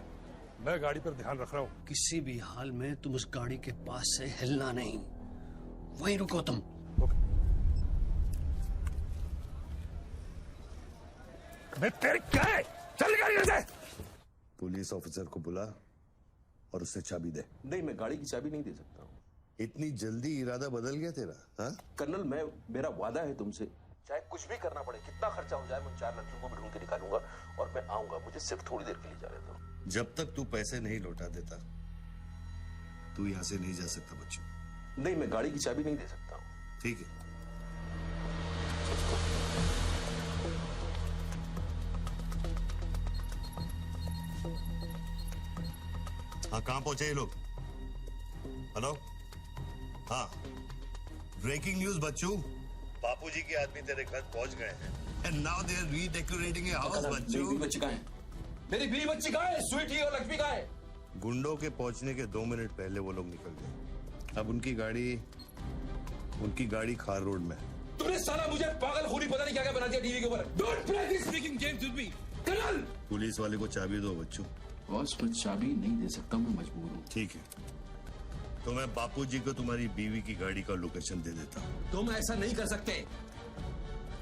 मैं गाड़ी पर ध्यान रख रहा हूँ। किसी भी हाल में तुम उस गाड़ी के पास से हिलना नहीं, वहीं रुको तुम। मैं तेरे क्या है? चल गाड़ी से। पुलिस ऑफिसर को बुला और उससे चाबी दे। नहीं, मैं गाड़ी की चाबी नहीं दे सकता हूँ। इतनी जल्दी इरादा बदल गया तेरा? हाँ कर्नल, मेरा वादा है तुमसे, चाहे कुछ भी करना पड़े, कितना खर्चा हो जाए, मैं 4 लड़कियों को भी ढूंढ के निकालूंगा और मैं आऊंगा। मुझे सिर्फ थोड़ी देर के लिए जाने दो। जब तक तू पैसे नहीं लौटा देता तू यहाँ से नहीं जा सकता बच्चों। नहीं, मैं गाड़ी की चाबी नहीं दे सकता हूँ। ठीक है, हाँ कहाँ पहुंचे ये लोग? हेलो, हाँ ब्रेकिंग न्यूज बच्चों, बापूजी के आदमी तेरे घर पहुंच गए हैं and now they are redecorating a house बच्चों। मेरी बच्ची कहाँ है? मेरी बीवी बच्ची कहाँ है? स्वीटी और लक्ष्मी कहाँ है? गुंडों के पहुंचने के 2 मिनट पहले वो लोग निकल गए। अब उनकी गाड़ी खार रोड में है। तुमने साला मुझे पागल खूनी पता नहीं क्या क्या बना दिया टीवी के ऊपर। Don't play this speaking games with me. Colonel, police वाले को चाबी दो बच्चों। बॉस, मैं चाबी नहीं दे सकता, मैं मजबूर हूँ। ठीक है, तो मैं बापूजी को तुम्हारी बीवी की गाड़ी का लोकेशन दे देता हूँ। तुम ऐसा नहीं कर सकते।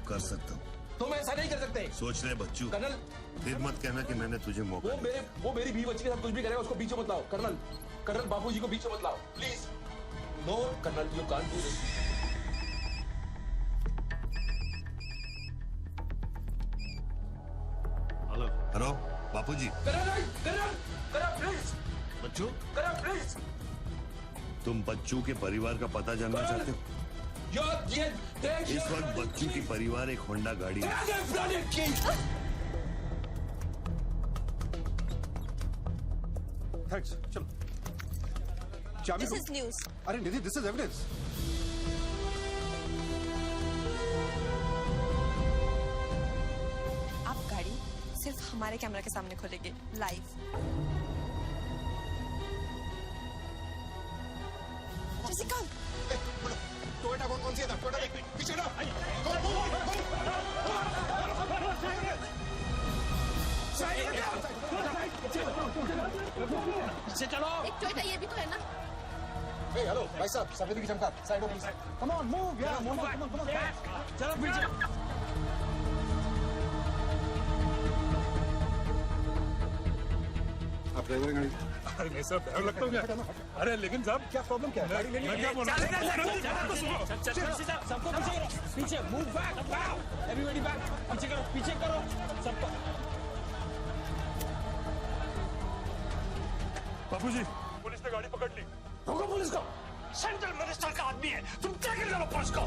कर सकता हूँ। तुम ऐसा नहीं कर सकते। सोच ले बच्चों। कर्नल, फिर मत कहना कि मैंने तुझे मौका दिया। वो मेरी बीवी बच्ची के साथ कुछ भी करेगा, उसको बीच में मत लाओ। कर्नल, बापूजी को बीच में मत लाओ please. No colonel, you can't do this. Hello Bapuji. Please बच्चों, प्लीज। तुम बच्चों के परिवार का पता जानना चाहते हो? इस वक्त बच्चों की परिवार एक होंडा गाड़ी है। थैंक्स, चलो। This is news. अरे निधि, दिस इज एविडेंस। आप गाड़ी सिर्फ हमारे कैमरा के सामने खोलेंगे लाइव। जेसिका, टोयोटा कौन सी है? टोयोटा देख पीछे ना। पीछे चलो। एक टोयोटा ये भी तो है ना? हेलो भाई साहब, सफेद की चमकार, side please. Come on, move यार, मूव बैक। चलो पीछे। आप ड्राइवर गाड़ी? अरे नहीं साहब, ड्राइवर लगता हूँ क्या? अरे लेकिन साहब क्या प्रॉब्लम क्या है? मैं क्या बोल रहा हूँ? सबको पीछे मूव बैक, एवरीबॉडी बैक। पीछे करो सबको। बापूजी, पुलिस ने गाड़ी पकड़ ली। रोको पुलिस को। सेंट्रल मिनिस्टर का आदमी है, तुम क्या कर रहे हो पुलिस को?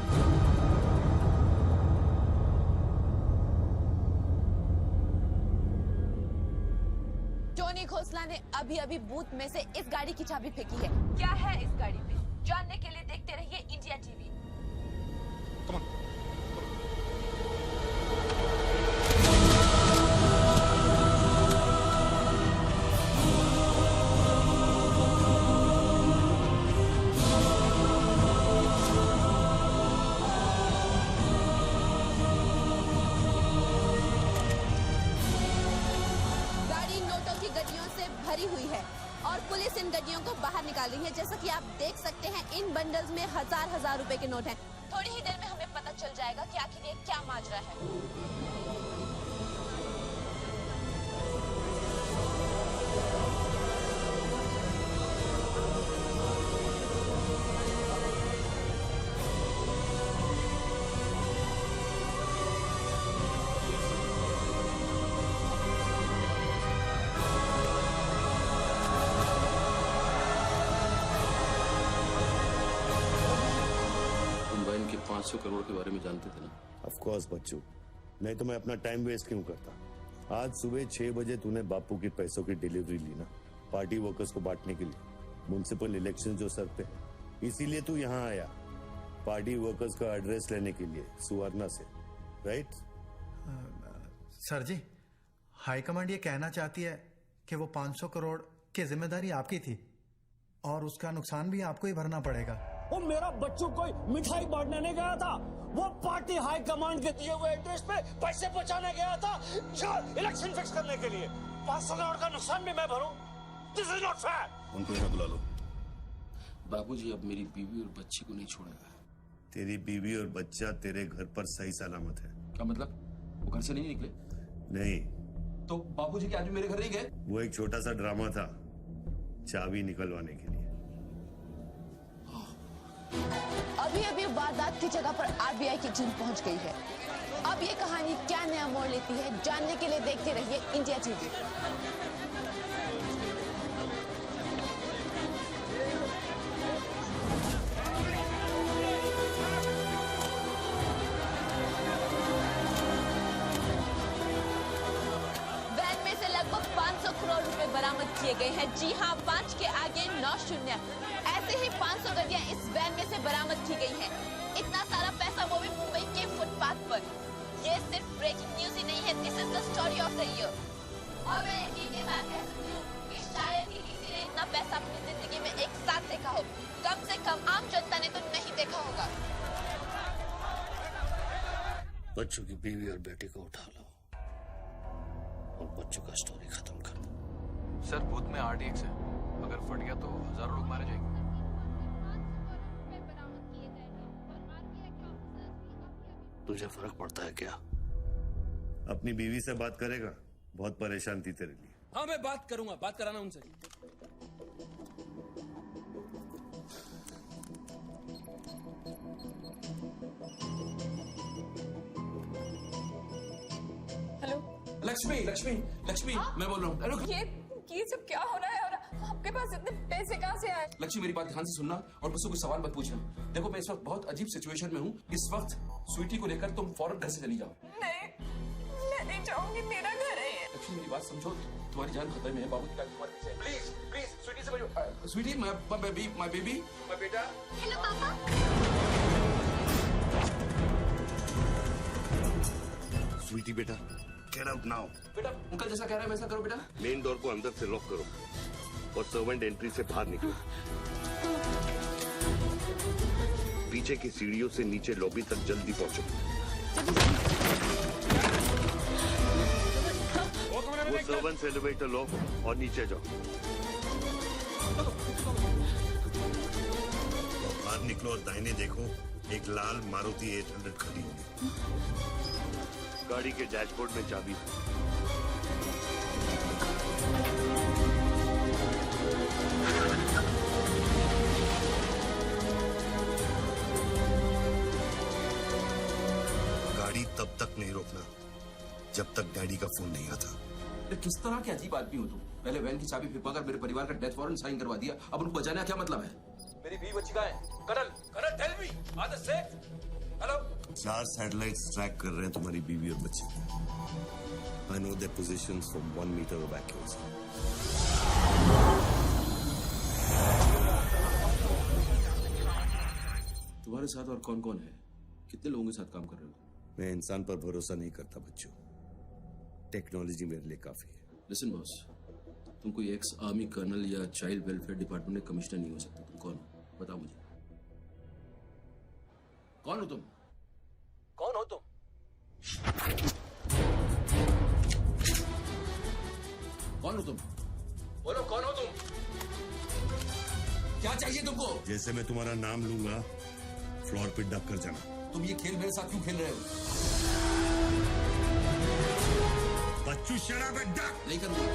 टोनी खोसला ने अभी बूथ में से इस गाड़ी की चाबी फेंकी है। क्या है इस गाड़ी में? जानने के लिए देखते रहिए इंडिया टीवी। गाड़ी नोटों की गड्डियों से भरी हुई है और पुलिस इन गड्डियों को बाहर निकाल रही है। जैसा कि आप देख सकते हैं, इन बंडल्स में हजार हजार रुपए के नोट हैं। थोड़ी ही देर में हमें पता चल जाएगा कि आखिर ये क्या माजरा है। तुम बहन के 500 करोड़ के बारे में जानते थे ना? ऑफ कोर्स बच्चू, नहीं तो मैं अपना टाइम वेस्ट क्यों करता। आज सुबह 6 बजे तूने बापू की पैसों की डिलीवरी ली ना, पार्टी वर्कर्स को बांटने के लिए। म्युनिसिपल इलेक्शन जो सर पे, इसीलिए तू यहाँ आया, पार्टी वर्कर्स का एड्रेस लेने के लिए सुवर्णा से, राइट? सर जी, हाईकमांड ये कहना चाहती है कि वो 500 करोड़ की जिम्मेदारी आपकी थी और उसका नुकसान भी आपको ही भरना पड़ेगा। वो मेरा बच्चू कोई मिठाई बांटने नहीं गया था, वो पार्टी हाई कमांड के दिए हुए एड्रेस पे पैसे पहुंचाने गया था इलेक्शन फिक्स करने के लिए। 500 करोड़ का नुकसान भी मैं भरूं? This is not fair. उनको यहाँ बुला लो। बाबूजी अब मेरी बीवी और बच्ची को नहीं छोड़ेगा। तेरी बीवी और बच्चा तेरे घर पर सही सलामत है। क्या मतलब? वो घर से नहीं निकले? नहीं। तो बाबूजी क्या आज भी मेरे घर नहीं गए? वो एक छोटा सा ड्रामा था, चाबी निकलवाने के लिए। अभी अभी वारदात की जगह पर आरबीआई की टीम पहुंच गई है। अब ये कहानी क्या नया मोड़ लेती है, जानने के लिए देखते रहिए इंडिया टीवी। वैन में से लगभग 500 करोड़ रुपए बरामद किए गए हैं। जी हाँ, 5 के आगे 9 शून्य। ऐसे ही 500 गड्डियां इस वैन में से बरामद की गई हैं। इतना सारा पैसा, वो भी मुंबई के फुटपाथ पर। ये सिर्फ ब्रेकिंग न्यूज ही नहीं है, this is the story of the year. और मैं यकीन के साथ कह सकती हूँ कि शायद ही किसी ने इतना पैसा अपनी जिंदगी में एक साथ देखा हो। कम से कम आम जनता ने तो नहीं देखा होगा। बच्चों की बीवी और बेटी को उठा लो और बच्चों का स्टोरी खत्म कर दो। सर, बूथ में RTX है, अगर फट गया तो हजारों लोग मारे जाएंगे। तुझे फर्क पड़ता है क्या? अपनी बीवी से बात करेगा? बहुत परेशान थी तेरे लिए। हाँ, मैं बात करूंगा, बात कराना उनसे। हेलो लक्ष्मी, लक्ष्मी, लक्ष्मी, मैं बोल रहा हूँ। ये सब क्या हो रहा है और आपके पास इतने पैसे कहाँ से आए? लक्ष्मी, मेरी बात ध्यान से सुनना और मुझसे कोई सवाल मत पूछना। देखो, मैं इस वक्त बहुत अजीब सिचुएशन में हूँ। इस वक्त स्वीटी को लेकर तुम फौरन घर से चली जाओ। नहीं, मैं नहीं चाहूंगी, मेरा घर है ये। लक्ष्मी, मेरी बात समझो, तुम्हारी जान खतरे में है। बाबू की तुम्हारे पीछे। प्लीज, प्लीज, स्वीटी से मिलो। स्वीटी, माय बेबी, माय बेटा। हेलो पापा। स्वीटी बेटा, गेट आउट नाउ। बेटा, अंकल जैसा कह रहा है वैसा करो बेटा। मेन डोर को अंदर से लॉक करो और सर्वेंट एंट्री से बाहर निकलो। पीछे की सीढ़ियों से नीचे लॉबी तक जल्दी पहुंचो। वो सर्वेंट्स एलिवेटर लो और नीचे जाओ। बाहर निकलो और दाहिने देखो, एक लाल मारुति 800 खड़ी होगी। गाड़ी के डैशबोर्ड में चाबी। गाड़ी तब तक नहीं रोकना जब तक डैडी का फोन नहीं आता। किस तरह के अजीब आदमी हो तुम? पहले वैन की चाबी फिरवाकर मेरे परिवार का डेथ वारंट साइन करवा दिया, अब उनको बचाने का क्या मतलब है? मेरी बीवी बच्ची कहाँ है? Karan, Karan, tell me, are they safe? Hello? 4 satellites track कर रहे हैं तुम्हारी बीवी और बच्चे को। I know their positions from 1 meter of accuracy. तुम्हारे साथ और कौन कौन है? कितने लोगों के साथ काम कर रहे हो? मैं इंसान पर भरोसा नहीं करता बच्चों, टेक्नोलॉजी मेरे लिए काफी है। लिसन बॉस, तुम कोई एक्स आर्मी कर्नल या चाइल्ड वेलफेयर डिपार्टमेंट में कमिश्नर नहीं हो सकते। तुम कौन हो बताओ मुझे, कौन हो तुम? कौन हो तुम? कौन हो तुम? बोलो कौन हो तुम? क्या चाहिए तुमको? जैसे मैं तुम्हारा नाम लूंगा फ्लोर पे डक कर जाना। तुम ये खेल मेरे साथ क्यों खेल रहे हो? बच्चू शराब डक नहीं करूंगा।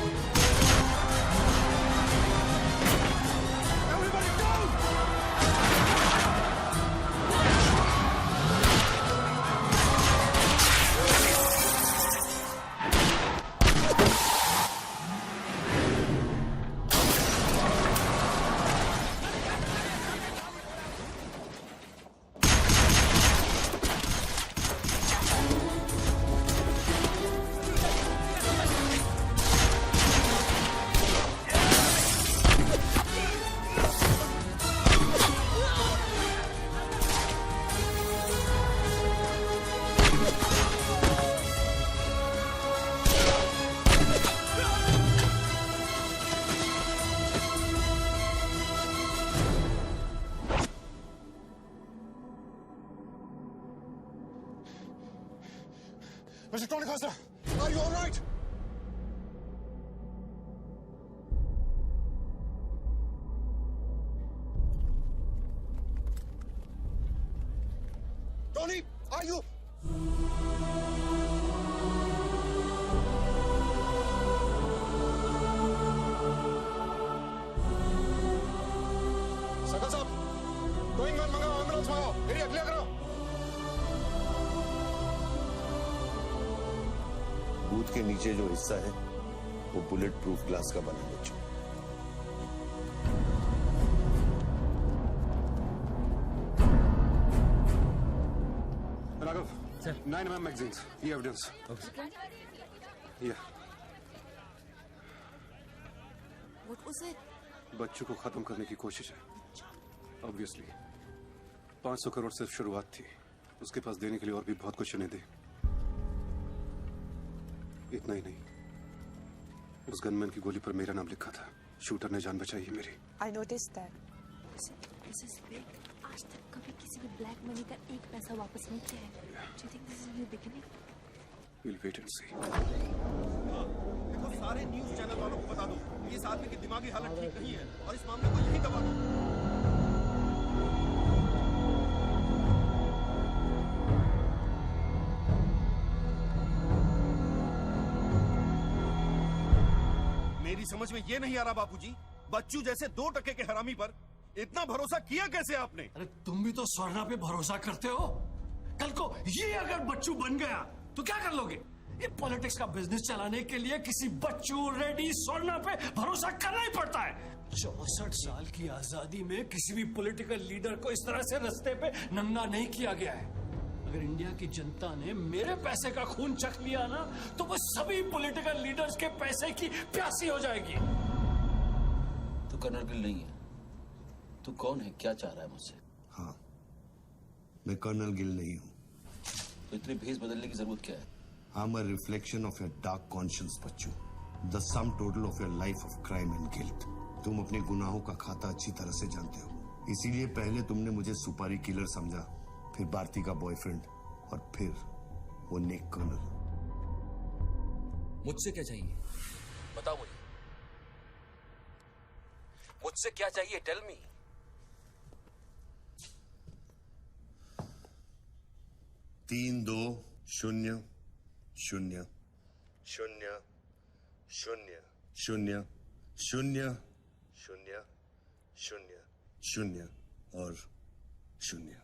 Mr. Tony Costa, are you all right? Tony, are you? सकल साहब, गोइंग गन मंगाओ, एम्बुलेंस मंगाओ, एरिया क्लियर करो। बूथ के नीचे जो हिस्सा है वो बुलेट प्रूफ ग्लास का बना है बच्चों। राघव सर, 9mm मैगजीन्स, ये एविडेंस। ये बच्चों को खत्म करने की कोशिश है। ऑब्वियसली 500 करोड़ सिर्फ शुरुआत थी, उसके पास देने के लिए और भी बहुत कुछ उन्हें दे। इतना ही नहीं, उस गनमैन की गोली पर मेरा नाम लिखा था। शूटर ने जान बचाई है मेरी। I noticed that. आज तक कभी किसी भी ब्लैक मनी का एक पैसा वापस नहीं किया है। Do you think this is a new beginning? We'll wait and see. देखो, सारे न्यूज़ चैनल वालों को बता दो, इस आदमी की दिमागी हालत ठीक नहीं है और इस मामले को यही दबा दो। मेरी समझ में ये नहीं आ रहा बापूजी, बच्चू जैसे 2% के हरामी पर इतना भरोसा किया कैसे आपने? अरे तुम भी तो स्वर्णा पे भरोसा करते हो। कल को ये अगर बच्चू बन गया तो क्या कर लोगे? ये पॉलिटिक्स का बिजनेस चलाने के लिए किसी बच्चू रेडी स्वर्णा पे भरोसा करना ही पड़ता है। 64 साल की आजादी में किसी भी पॉलिटिकल लीडर को इस तरह से रास्ते पे नंगा नहीं किया गया है। अगर इंडिया की जनता ने मेरे पैसे का खून चख लिया ना, तो वो सभी पॉलिटिकल लीडर्स के पैसे की प्यासी हो जाएगी। तू कर्नल गिल नहीं है। तू कौन है, क्या चाह रहा है मुझसे? हाँ, मैं कर्नल गिल नहीं हूँ। तो इतनी भेस बदलने की जरूरत क्या है? I'm a reflection of your dark conscience, Bachchu. The sum total of your life of crime and guilt। तुम अपने गुनाहों का खाता अच्छी तरह से जानते हो, इसीलिए पहले तुमने मुझे सुपारी किलर समझा, फिर भारती का बॉयफ्रेंड और फिर वो नेक कर्नल। मुझसे क्या चाहिए बताओ मुझे, मुझसे क्या चाहिए? Tell me. तीन 2 0 0 0 0 0 0 0 0 0 और 0।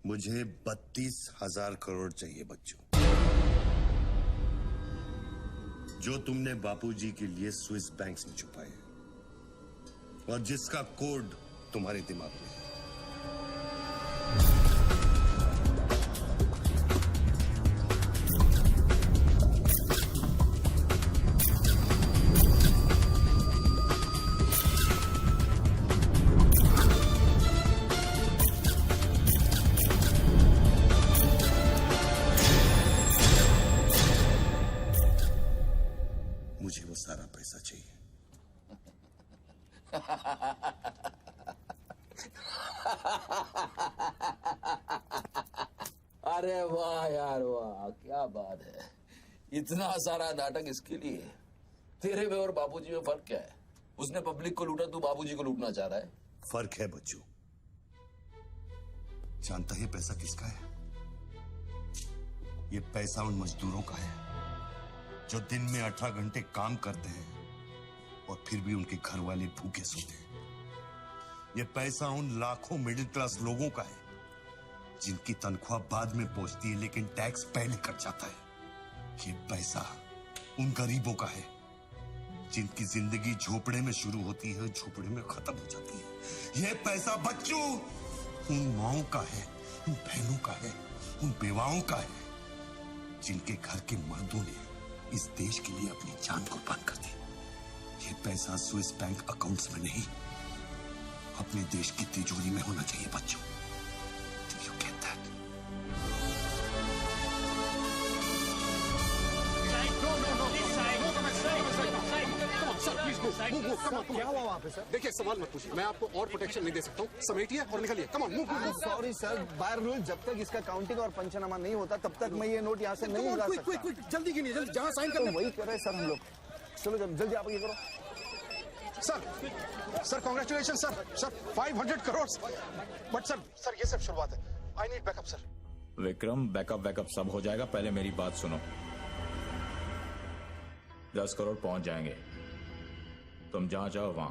मुझे 32,000 करोड़ चाहिए बच्चों, जो तुमने बापूजी के लिए स्विस बैंक्स में छुपाए और जिसका कोड तुम्हारे दिमाग में है। मुझे वो सारा पैसा चाहिए। अरे वाह यार वाह, क्या बात है। इतना सारा नाटक इसके लिए? तेरे में और बाबूजी में फर्क क्या है? उसने पब्लिक को लूटा, तू बाबूजी को लूटना चाह रहा है। फर्क है बच्चू। जानता है ये पैसा किसका है? ये पैसा उन मजदूरों का है जो दिन में 18 घंटे काम करते हैं और फिर भी उनके घर वाले भूखे सोते हैं। ये पैसा उन लाखों मिडिल क्लास लोगों का है जिनकी तनख्वाह बाद में पहुंचती है लेकिन टैक्स पहले कट जाता है। ये पैसा उन गरीबों का है जिनकी जिंदगी झोपड़े में शुरू होती है, झोपड़े में खत्म हो जाती है। ये पैसा बच्चों उन माओं का है, उन बहनों का है, उन बेवाओं का है जिनके घर के मर्दों ने इस देश के लिए अपनी जान कुर्बान कर दी। ये पैसा स्विस बैंक अकाउंट्स में नहीं, अपने देश की तिजोरी में होना चाहिए बच्चों। You get that? क्या हुआ वहाँ पे सर? देखिए सवाल मत पूछिए, मैं आपको और प्रोटेक्शन नहीं दे सकता हूँ। समेटिए और निकलिए। कम on move. Sorry sir, by rule जब तक इसका काउंटिंग और पंचनामा नहीं होता तब तक मैं ये नोट यहाँ से नहीं ला सकता। क्विक जल्दी गिनिए, जल्दी जहाँ साइन तो वही कर रहे हैं सर हम लोग। चलो जल्दी आप ये करो। Sir congratulation sir 500 crore. But sir ये सब शुरुआत है। I need backup sir. Vikram, backup सब हो जाएगा, पहले मेरी बात सुनो। 10 करोड़ पहुंच जाएंगे, तुम जहां जाओ वहां।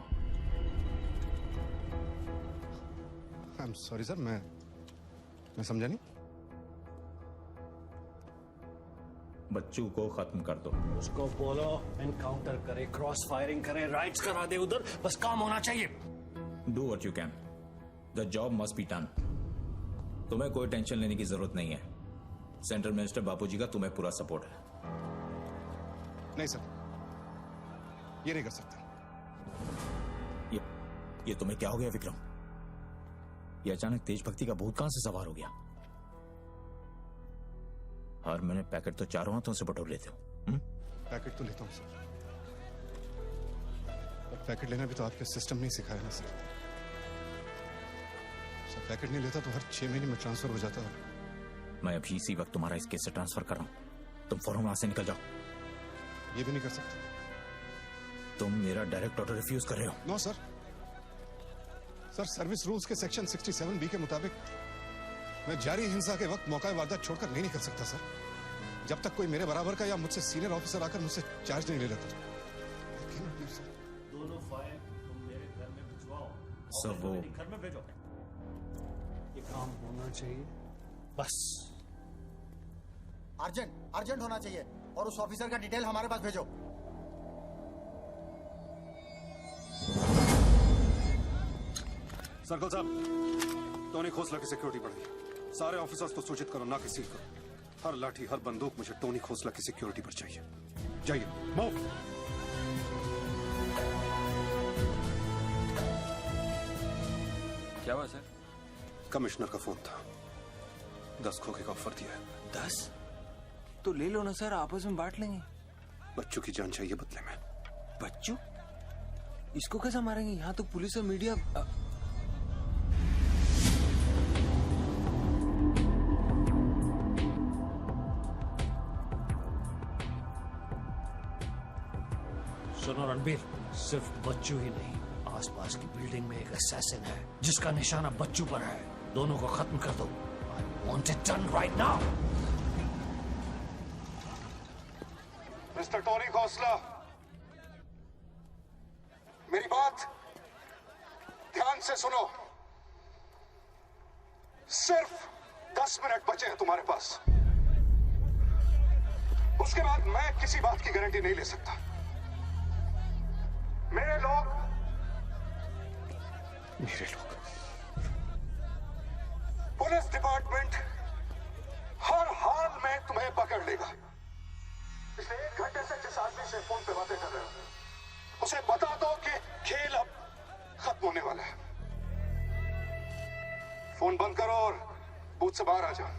आई एम सॉरी सर, मैं समझा नहीं। बच्चू को खत्म कर दो। उसको बोलो एनकाउंटर करे, क्रॉस फायरिंग करे, राइट्स करा दे उधर, बस काम होना चाहिए। Do what you can, the job must be done. तुम्हें कोई टेंशन लेने की जरूरत नहीं है। सेंट्रल मिनिस्टर बापूजी का तुम्हें पूरा सपोर्ट है। नहीं सर, ये नहीं कर सकता। ये तुम्हें क्या हो गया विक्रम? ये अचानक तेज भक्ति का भूत कहां से सवार हो गया? हर महीने पैकेट तो चारों हाथों से बटोर लेते हो। पैकेट तो लेता हूं सर, पर पैकेट लेना भी तो आपके सिस्टम ने सिखाया ना सर। पैकेट नहीं लेता तो हर 6 महीने में ट्रांसफर हो जाता है। मैं अभी इसी वक्त तुम्हारा इस केस से ट्रांसफर कर रहा हूं, तुम फौरन वहां से निकल जाओ। ये भी नहीं कर सकते। तुम मेरा डायरेक्ट ऑर्डर रिफ्यूज कर रहे हो। नो सर, सर्विस रूल्स के सेक्शन 67B के मुताबिक मैं जारी हिंसा के वक्त मौका वारदात छोड़कर नहीं निकल सकता सर, जब तक कोई मेरे बराबर का या मुझसे सीनियर ऑफिसर आकर मुझसे चार्ज नहीं ले लेता। दोनों फाइल तुम मेरे घर में भिजवाओ। सर वो घर में भेजो, ये काम होना चाहिए बस। अर्जेंट होना चाहिए और उस ऑफिसर का डिटेल हमारे पास भेजो। सर्कल साहब, टोनी खोसला की सिक्योरिटी बढ़ गई। सारे ऑफिसर्स को सूचित करो, ना कि सील करो। हर लाठी हर बंदूक मुझे टोनी खोसला की सिक्योरिटी पर चाहिए। जाइए, मूव। क्या हुआ सर? कमिश्नर का फोन था, 10 खोखे का ऑफर दिया है। 10? तो ले लो ना सर, आपस में बांट लेंगे। बच्चों की जान चाहिए बदले में। बच्चू? इसको कैसे मारेंगे? यहाँ तो पुलिस और मीडिया। सुनो रणबीर, सिर्फ बच्चू ही नहीं, आसपास की बिल्डिंग में एक असैसिन है जिसका निशाना बच्चू पर है। दोनों को खत्म कर दो। I want it done right now. Mister Tony Khosla, मेरी बात ध्यान से सुनो। सिर्फ 10 मिनट बचे हैं तुम्हारे पास। उसके बाद मैं किसी बात की गारंटी नहीं ले सकता। मेरे लोग पुलिस डिपार्टमेंट हर हाल में तुम्हें पकड़ लेगा। पिछले 1 घंटे से जिस आदमी से फोन पे बातें कर रहे हो उसे बता दो कि खेल अब खत्म होने वाला है। फोन बंद करो और बूथ से बाहर आ जाओ।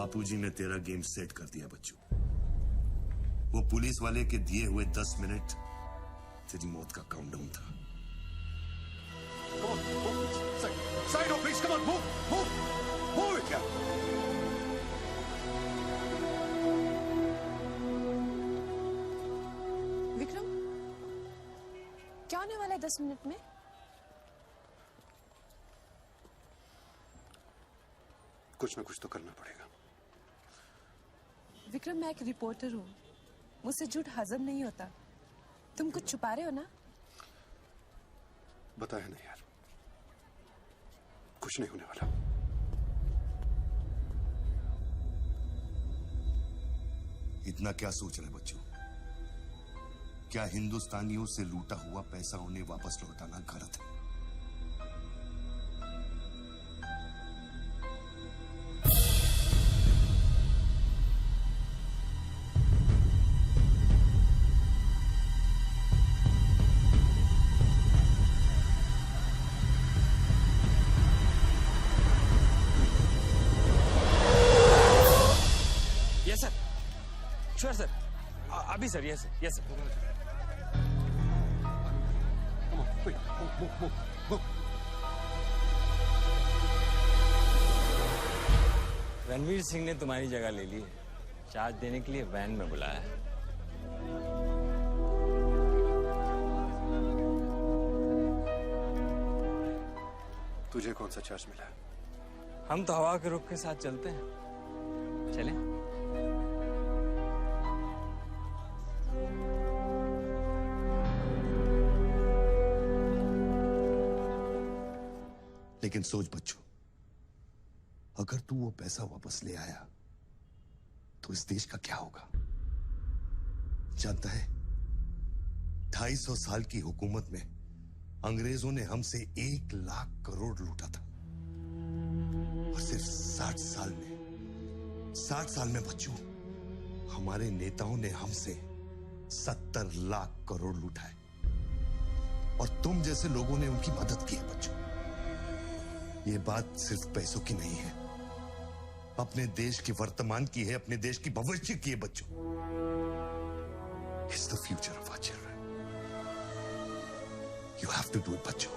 बापूजी ने तेरा गेम सेट कर दिया बच्चू। वो पुलिस वाले के दिए हुए 10 मिनट तेरी मौत का काउंटडाउन था। Side on, please. Come on, move it, yeah. Vikram, क्या होने वाला है 10 मिनट में? कुछ ना कुछ तो करना पड़ेगा। विक्रम, मैं एक रिपोर्टर हूँ, मुझसे झूठ हजम नहीं होता। तुम कुछ छुपा रहे हो ना? बताया नहीं यार, कुछ नहीं होने वाला। इतना क्या सोच रहे बच्चों? क्या हिंदुस्तानियों से लूटा हुआ पैसा उन्हें वापस लौटाना गलत है? यस सर, श्योर सर, अभी sir, yes sir. Ranveer Singh ने तुम्हारी जगह ले ली, चार्ज देने के लिए वैन में बुलाया है। तुझे कौन सा चार्ज मिला? हम तो हवा के रुख के साथ चलते हैं, चलें? लेकिन सोच बच्चों, अगर तू वो पैसा वापस ले आया तो इस देश का क्या होगा? जानता है, 250 साल की हुकूमत में अंग्रेजों ने हमसे 1 लाख करोड़ लूटा था, और सिर्फ 60 साल में बच्चों, हमारे नेताओं ने हमसे 70 लाख करोड़ लूटा है, और तुम जैसे लोगों ने उनकी मदद की है बच्चों। ये बात सिर्फ पैसों की नहीं है, अपने देश के वर्तमान की है, अपने देश की भविष्य की है बच्चों। It's the future of our children. You have to do it, बच्चों.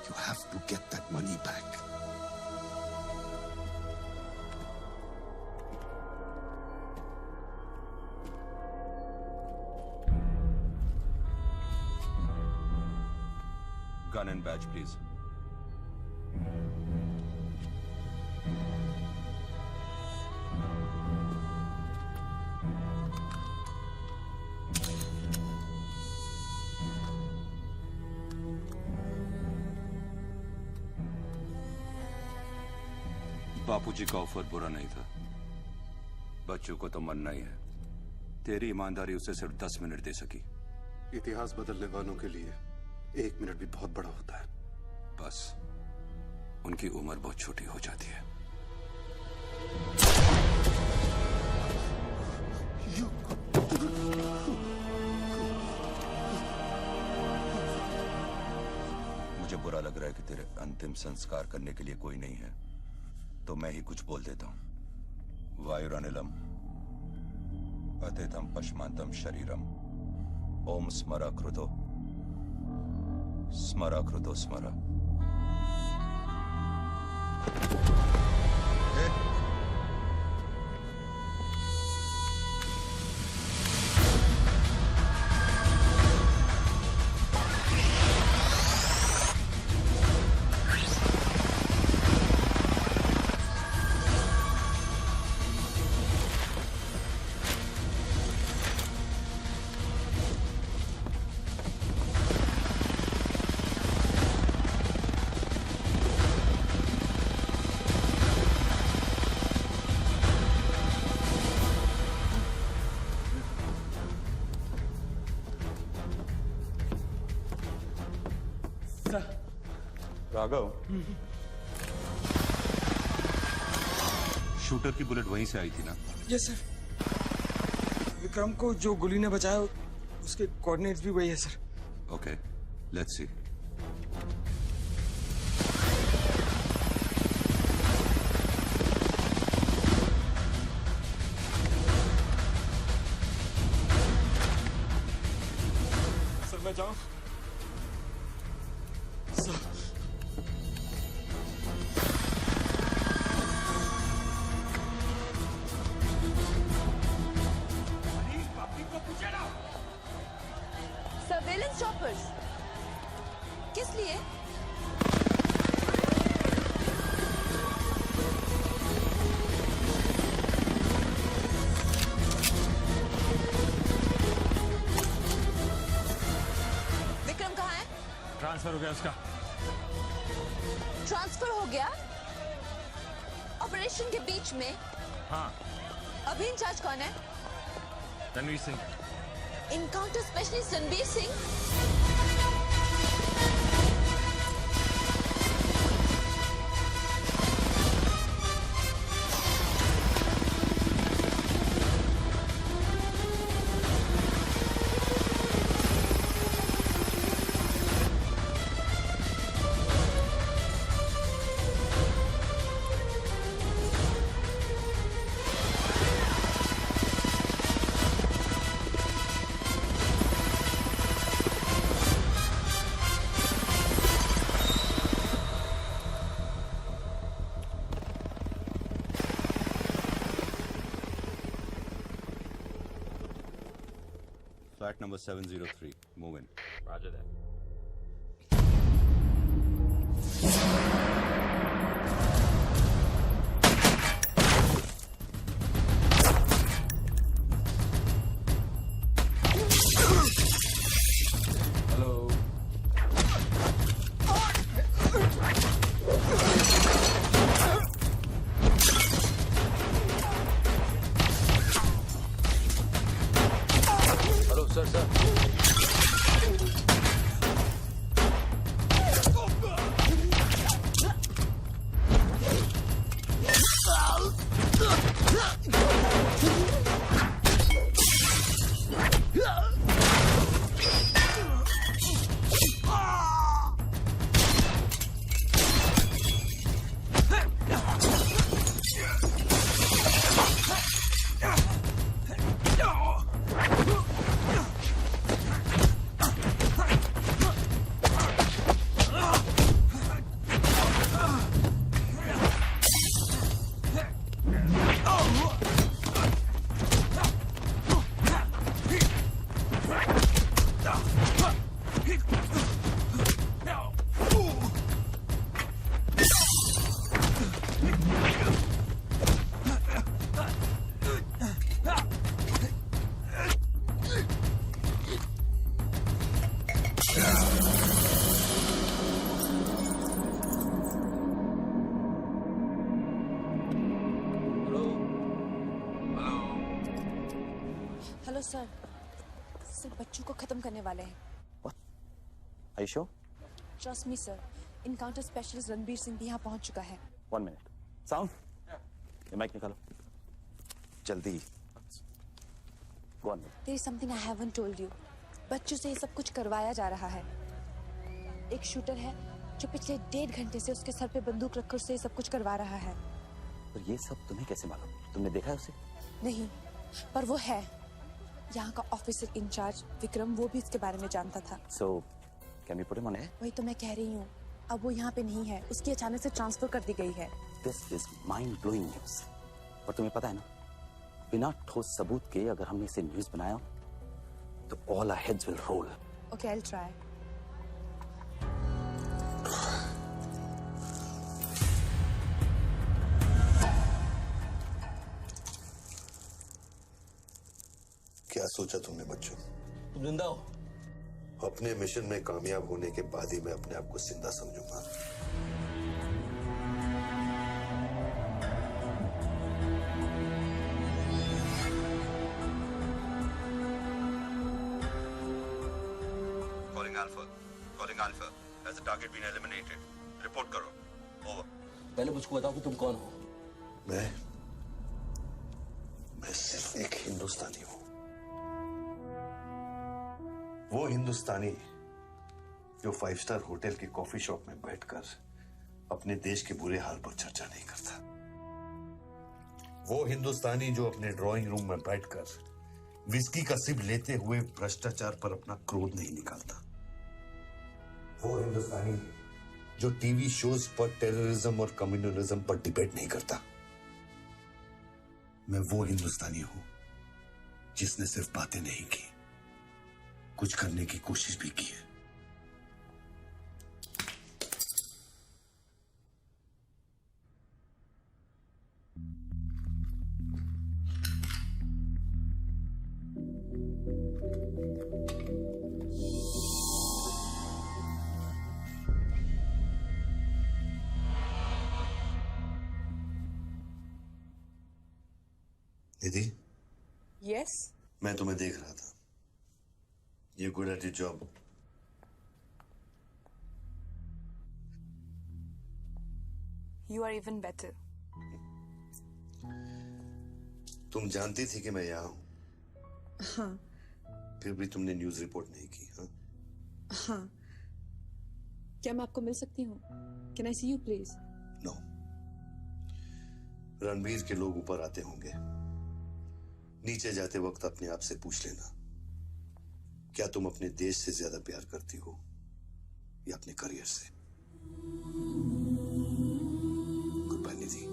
You have to get that money back. Gun and badge, please. बापूजी का ऑफर बुरा नहीं था, बच्चों को तो मरना ही है। तेरी ईमानदारी उसे सिर्फ 10 मिनट दे सकी। इतिहास बदलने वालों के लिए 1 मिनट भी बहुत बड़ा होता है। बस उनकी उम्र बहुत छोटी हो जाती है। मुझे बुरा लग रहा है कि तेरे अंतिम संस्कार करने के लिए कोई नहीं है, तो मैं ही कुछ बोल देता हूं। वायुरनिलम अतिथम पश्मांतम शरीरम ओम स्मरा कृतो स्मरा। राघव, शूटर की बुलेट वहीं से आई थी ना? Yes sir. विक्रम को जो गोली ने बचाया उसके कोऑर्डिनेट्स भी वही है सर। Okay, let's see. मैं जाऊं? सर्वेलेंस चॉपर्स किस लिए? विक्रम कहाँ है? ट्रांसफर हो गया उसका। ट्रांसफर हो गया? ऑपरेशन के बीच में? हाँ, अभी इंचार्ज कौन है? Ranveer Singh. Encounter specialist Ranbir Singh? Flat number 703. Move in. Roger that. Hello. Hello sir sir. Hello sir. Sir बच्चों को खत्म करने वाले हैं। Are you sure? Trust me sir. Encounter specialist Ranbir Singh भी यहाँ पहुँच चुका है। 1 minute. Sound? ये माइक निकालो। जल्दी। Go on. There is something I haven't told you. बच्चों से ये सब कुछ करवाया जा रहा है। एक शूटर है जो पिछले 1.5 घंटे से उसके सर पे बंदूक रखकर उससे ये सब कुछ करवा रहा है। पर ये सब तुम्हें कैसे मालूम? तुमने देखा है उसे? नहीं, पर वो है। यहाँ का ऑफिसर इंचार्ज विक्रम वो भी इसके बारे में जानता था। So, can we put him on air? वही तो मैं कह रही हूँ। अब वो यहाँ पे नहीं है, उसकी अचानक से ट्रांसफर कर दी गई है। This is mind-blowing news. और तुम्हें पता है ना, बिना ठोस सबूत के अगर हमने इसे न्यूज बनाया, तो all our heads will roll. Okay, I'll try. क्या सोचा तुमने बच्चों? तुम जिंदा हो? अपने मिशन में कामयाब होने के बाद ही मैं अपने आप को जिंदा समझूंगा। Calling Alpha. Calling Alpha. Has the target been eliminated? Report करो. Over. पहले मुझको बताओ कि तुम कौन हो? मैं सिर्फ एक हिंदुस्तानी हूं। वो हिंदुस्तानी जो 5 स्टार होटल की कॉफी शॉप में बैठकर अपने देश के बुरे हाल पर चर्चा नहीं करता। वो हिंदुस्तानी जो अपने ड्राइंग रूम में बैठकर विस्की का सिप लेते हुए भ्रष्टाचार पर अपना क्रोध नहीं निकालता। वो हिंदुस्तानी जो टीवी शोज पर टेररिज्म और कम्युनलिज्म पर डिबेट नहीं करता। मैं वो हिंदुस्तानी हूं जिसने सिर्फ बातें नहीं की, कुछ करने की कोशिश भी की है। निधि, यस, मैं तुम्हें देख रहा था। You good at your job? You are even better. तुम जानती थी कि मैं यहाँ हूं, हाँ फिर भी तुमने न्यूज रिपोर्ट नहीं की। हाँ? हाँ, क्या मैं आपको मिल सकती हूँ? Can I see you please? No, Ranbir के लोग ऊपर आते होंगे। नीचे जाते वक्त अपने आप से पूछ लेना, क्या तुम अपने देश से ज्यादा प्यार करती हो या अपने करियर से? Good bye Nidhi.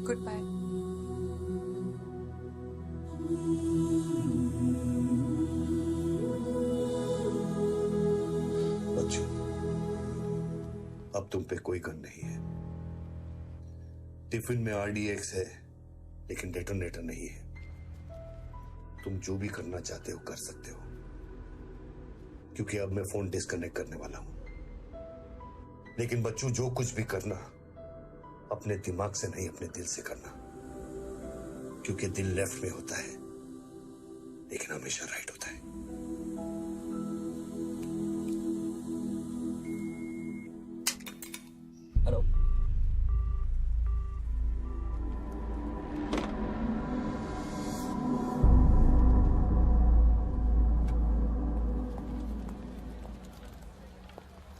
Good bye. बच्चों, अब तुम पे कोई गन नहीं है। टिफिन में RDX है, लेकिन डेटोनेटर नहीं है। तुम जो भी करना चाहते हो कर सकते हो, क्योंकि अब मैं फोन डिस्कनेक्ट करने वाला हूं। लेकिन बच्चों, जो कुछ भी करना अपने दिमाग से नहीं, अपने दिल से करना, क्योंकि दिल लेफ्ट में होता है लेकिन हमेशा राइट होता है। हेलो,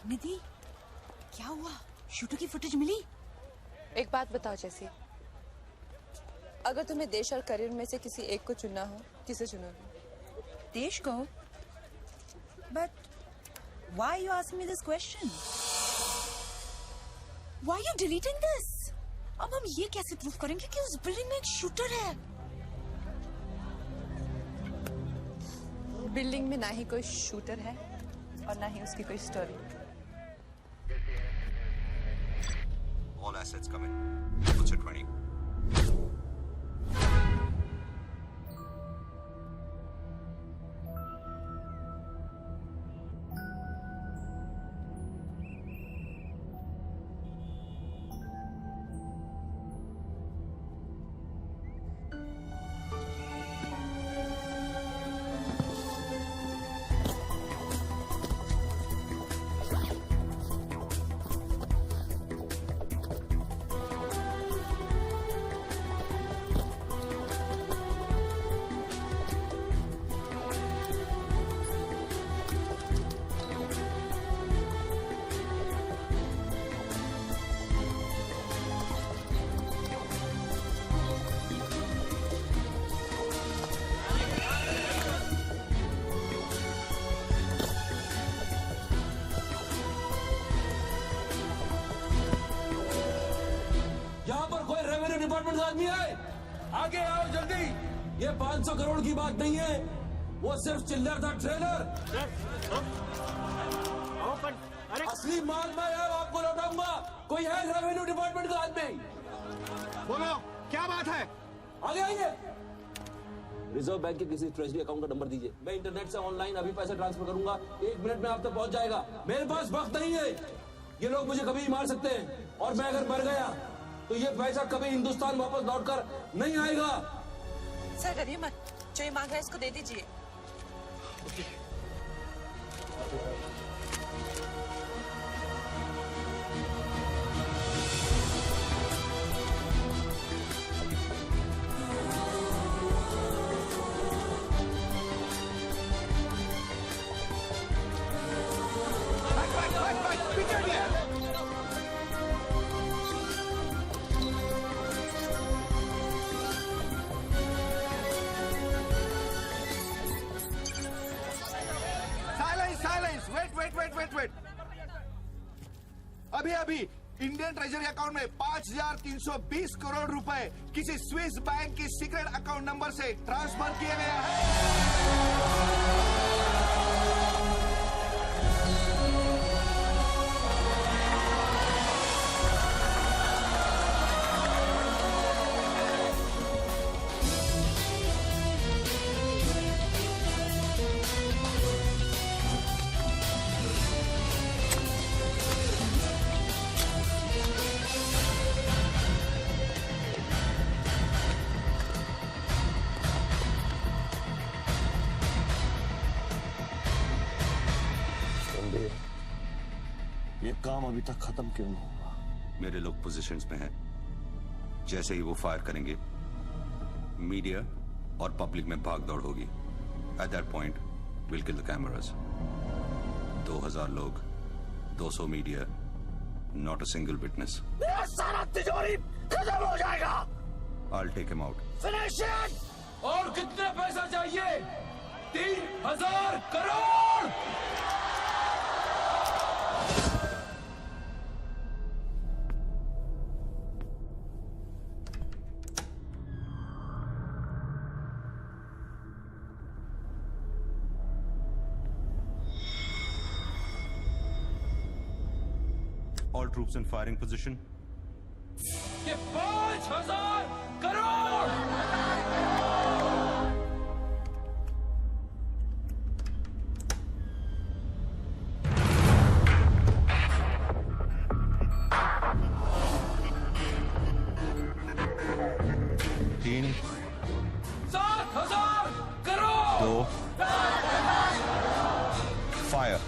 निधि, क्या हुआ? शूटर की फुटेज मिली? एक बात बताओ जैसी, अगर तुम्हें देश और करियर में से किसी एक को चुनना हो, किसे चुनोगे? देश को? But why you asking me this question? Why you deleting this? अब हम ये कैसे प्रूव करेंगे कि उस बिल्डिंग में एक शूटर है? बिल्डिंग में ना ही कोई शूटर है और ना ही उसकी कोई story. All assets come in. What's your 20? Department आदमी है, आगे आओ जल्दी। ये 500 करोड़ की बात नहीं है, वो सिर्फ चिल्लर था, ट्रेलर। असली माल मैं आपको लौटाऊंगा। कोई है रेवेन्यू डिपार्टमेंट का आदमी? बोलो, क्या बात है? आगे आइए। रिजर्व बैंक के किसी ट्रेजरी अकाउंट का नंबर दीजिए, मैं इंटरनेट से ऑनलाइन अभी पैसे ट्रांसफर करूंगा। 1 मिनट में आप तक पहुंच जाएगा। मेरे पास वक्त नहीं है, ये लोग मुझे कभी भी मार सकते हैं, और मैं अगर मर गया तो ये पैसा कभी हिंदुस्तान वापस लौटकर नहीं आएगा। सर डरिए मत, जो ये मांग रहा है इसको दे दीजिए। अभी अभी इंडियन ट्रेजरी अकाउंट में 5,320 करोड़ रुपए किसी स्विस बैंक की सीक्रेट अकाउंट नंबर से ट्रांसफर किए गए हैं। ये काम अभी तक खत्म क्यों नहीं हुआ? मेरे लोग पोजीशंस में हैं। जैसे ही वो फायर करेंगे, मीडिया और पब्लिक में भाग दौड़ होगी। At that point will kill the cameras. 2000 लोग, 200 media, not a single witness. मेरा सारा तिजोरी खत्म हो जाएगा। I'll take him out. Finish it. और कितने पैसा चाहिए? 3,000 crore. All troops in firing position. ये 5,000 करोड़। तीन, 7,000 करोड़। 2, फायर।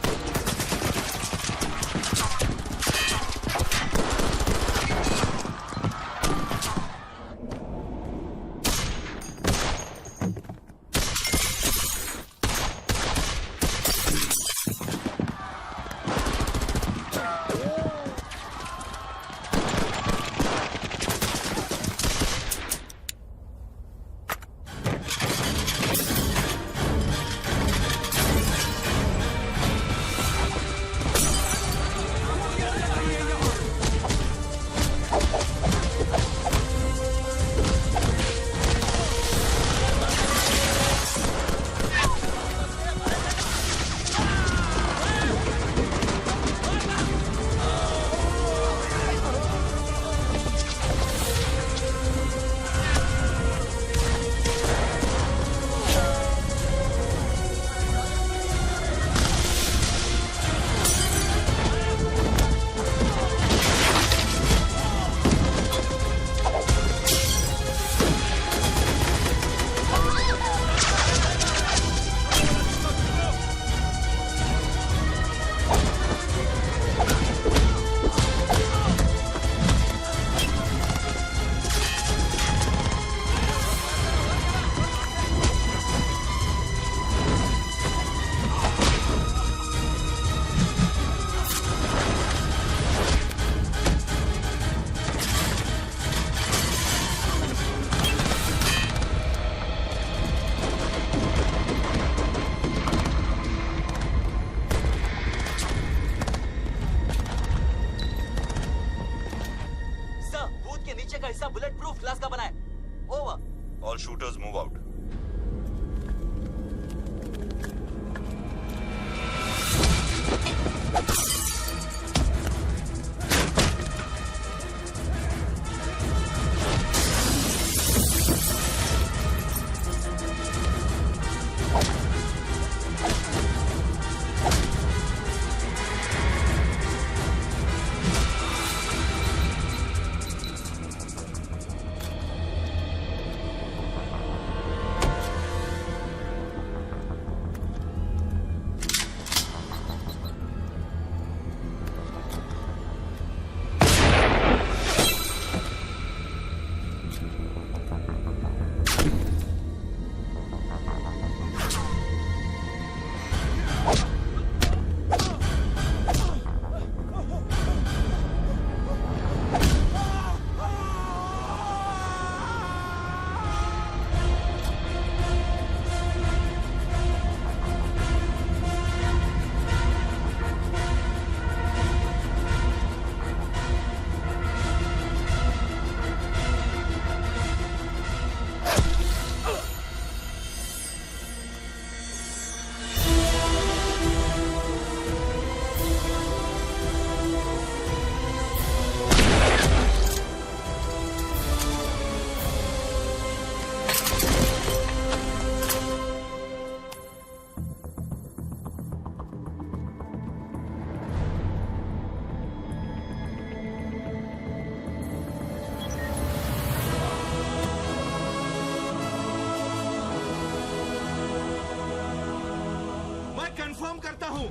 मैं कंफर्म करता हूं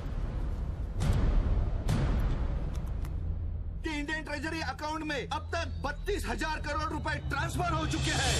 कि इंडियन ट्रेजरी अकाउंट में अब तक 32,000 करोड़ रुपए ट्रांसफर हो चुके हैं।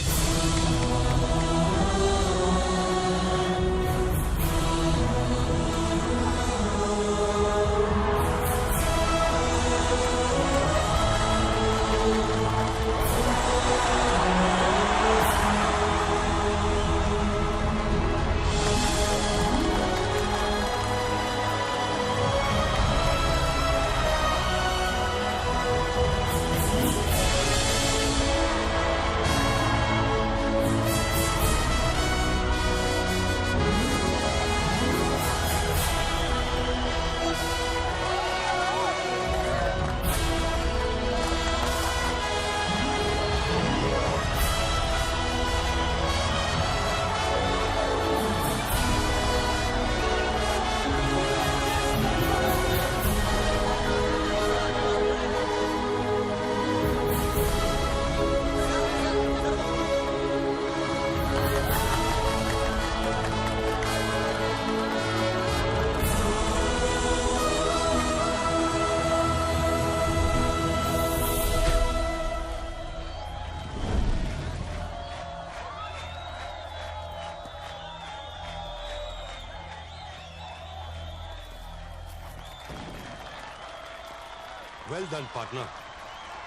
Well done, partner.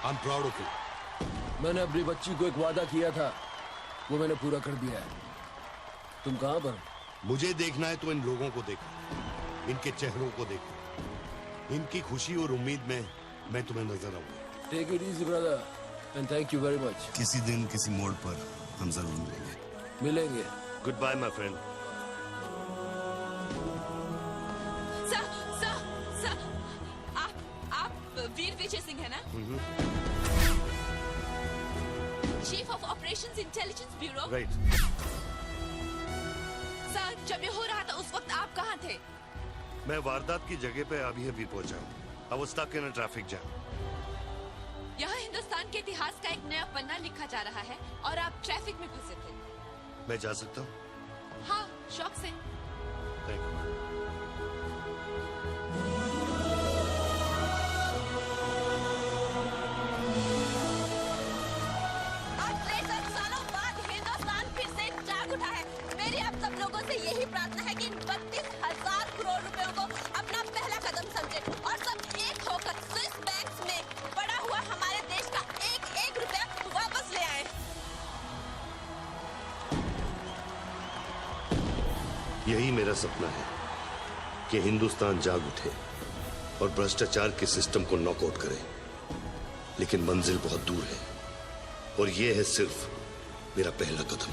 I'm proud of you. मैंने अपनी बच्ची को एक वादा किया था, वो मैंने पूरा कर दिया है। तुम कहाँ पर? मुझे देखना है तो इन लोगों को देखो, इनके चेहरों को देखो, इनकी खुशी और उम्मीद में मैं तुम्हें नजर आऊंगा। Take it easy, brother, and thank you very much. किसी दिन किसी मोड़ पर हम जरूर मिलेंगे। मिलेंगे। Goodbye, my friend. सर, आप वीर विजय सिंह है ना? Chief of operations intelligence bureau. Right. Sir, जब ये हो रहा था उस वक्त आप कहाँ थे? मैं वारदात की जगह पे अभी पहुंचा हूँ। I was stuck in a traffic jam. यहाँ हिंदुस्तान के इतिहास का एक नया पन्ना लिखा जा रहा है और आप ट्रैफिक में फंसे थे। मैं जा सकता हूँ? हाँ, शौक से। Thank you. आज 63 सालों बाद हिंदुस्तान फिर से जाग उठा है। मेरी आप सब लोगों से यही प्रार्थना है कि इन 32,000 करोड़ रुपयों को अपना पहला कदम समझे और सब एक होकर स्विस बैंक्स में पड़ा हुआ हमारे देश का एक रुपया वापस ले आए। यही मेरा सपना है कि हिंदुस्तान जाग उठे और भ्रष्टाचार के सिस्टम को नॉकआउट करे, लेकिन मंजिल बहुत दूर है और यह है सिर्फ मेरा पहला कदम।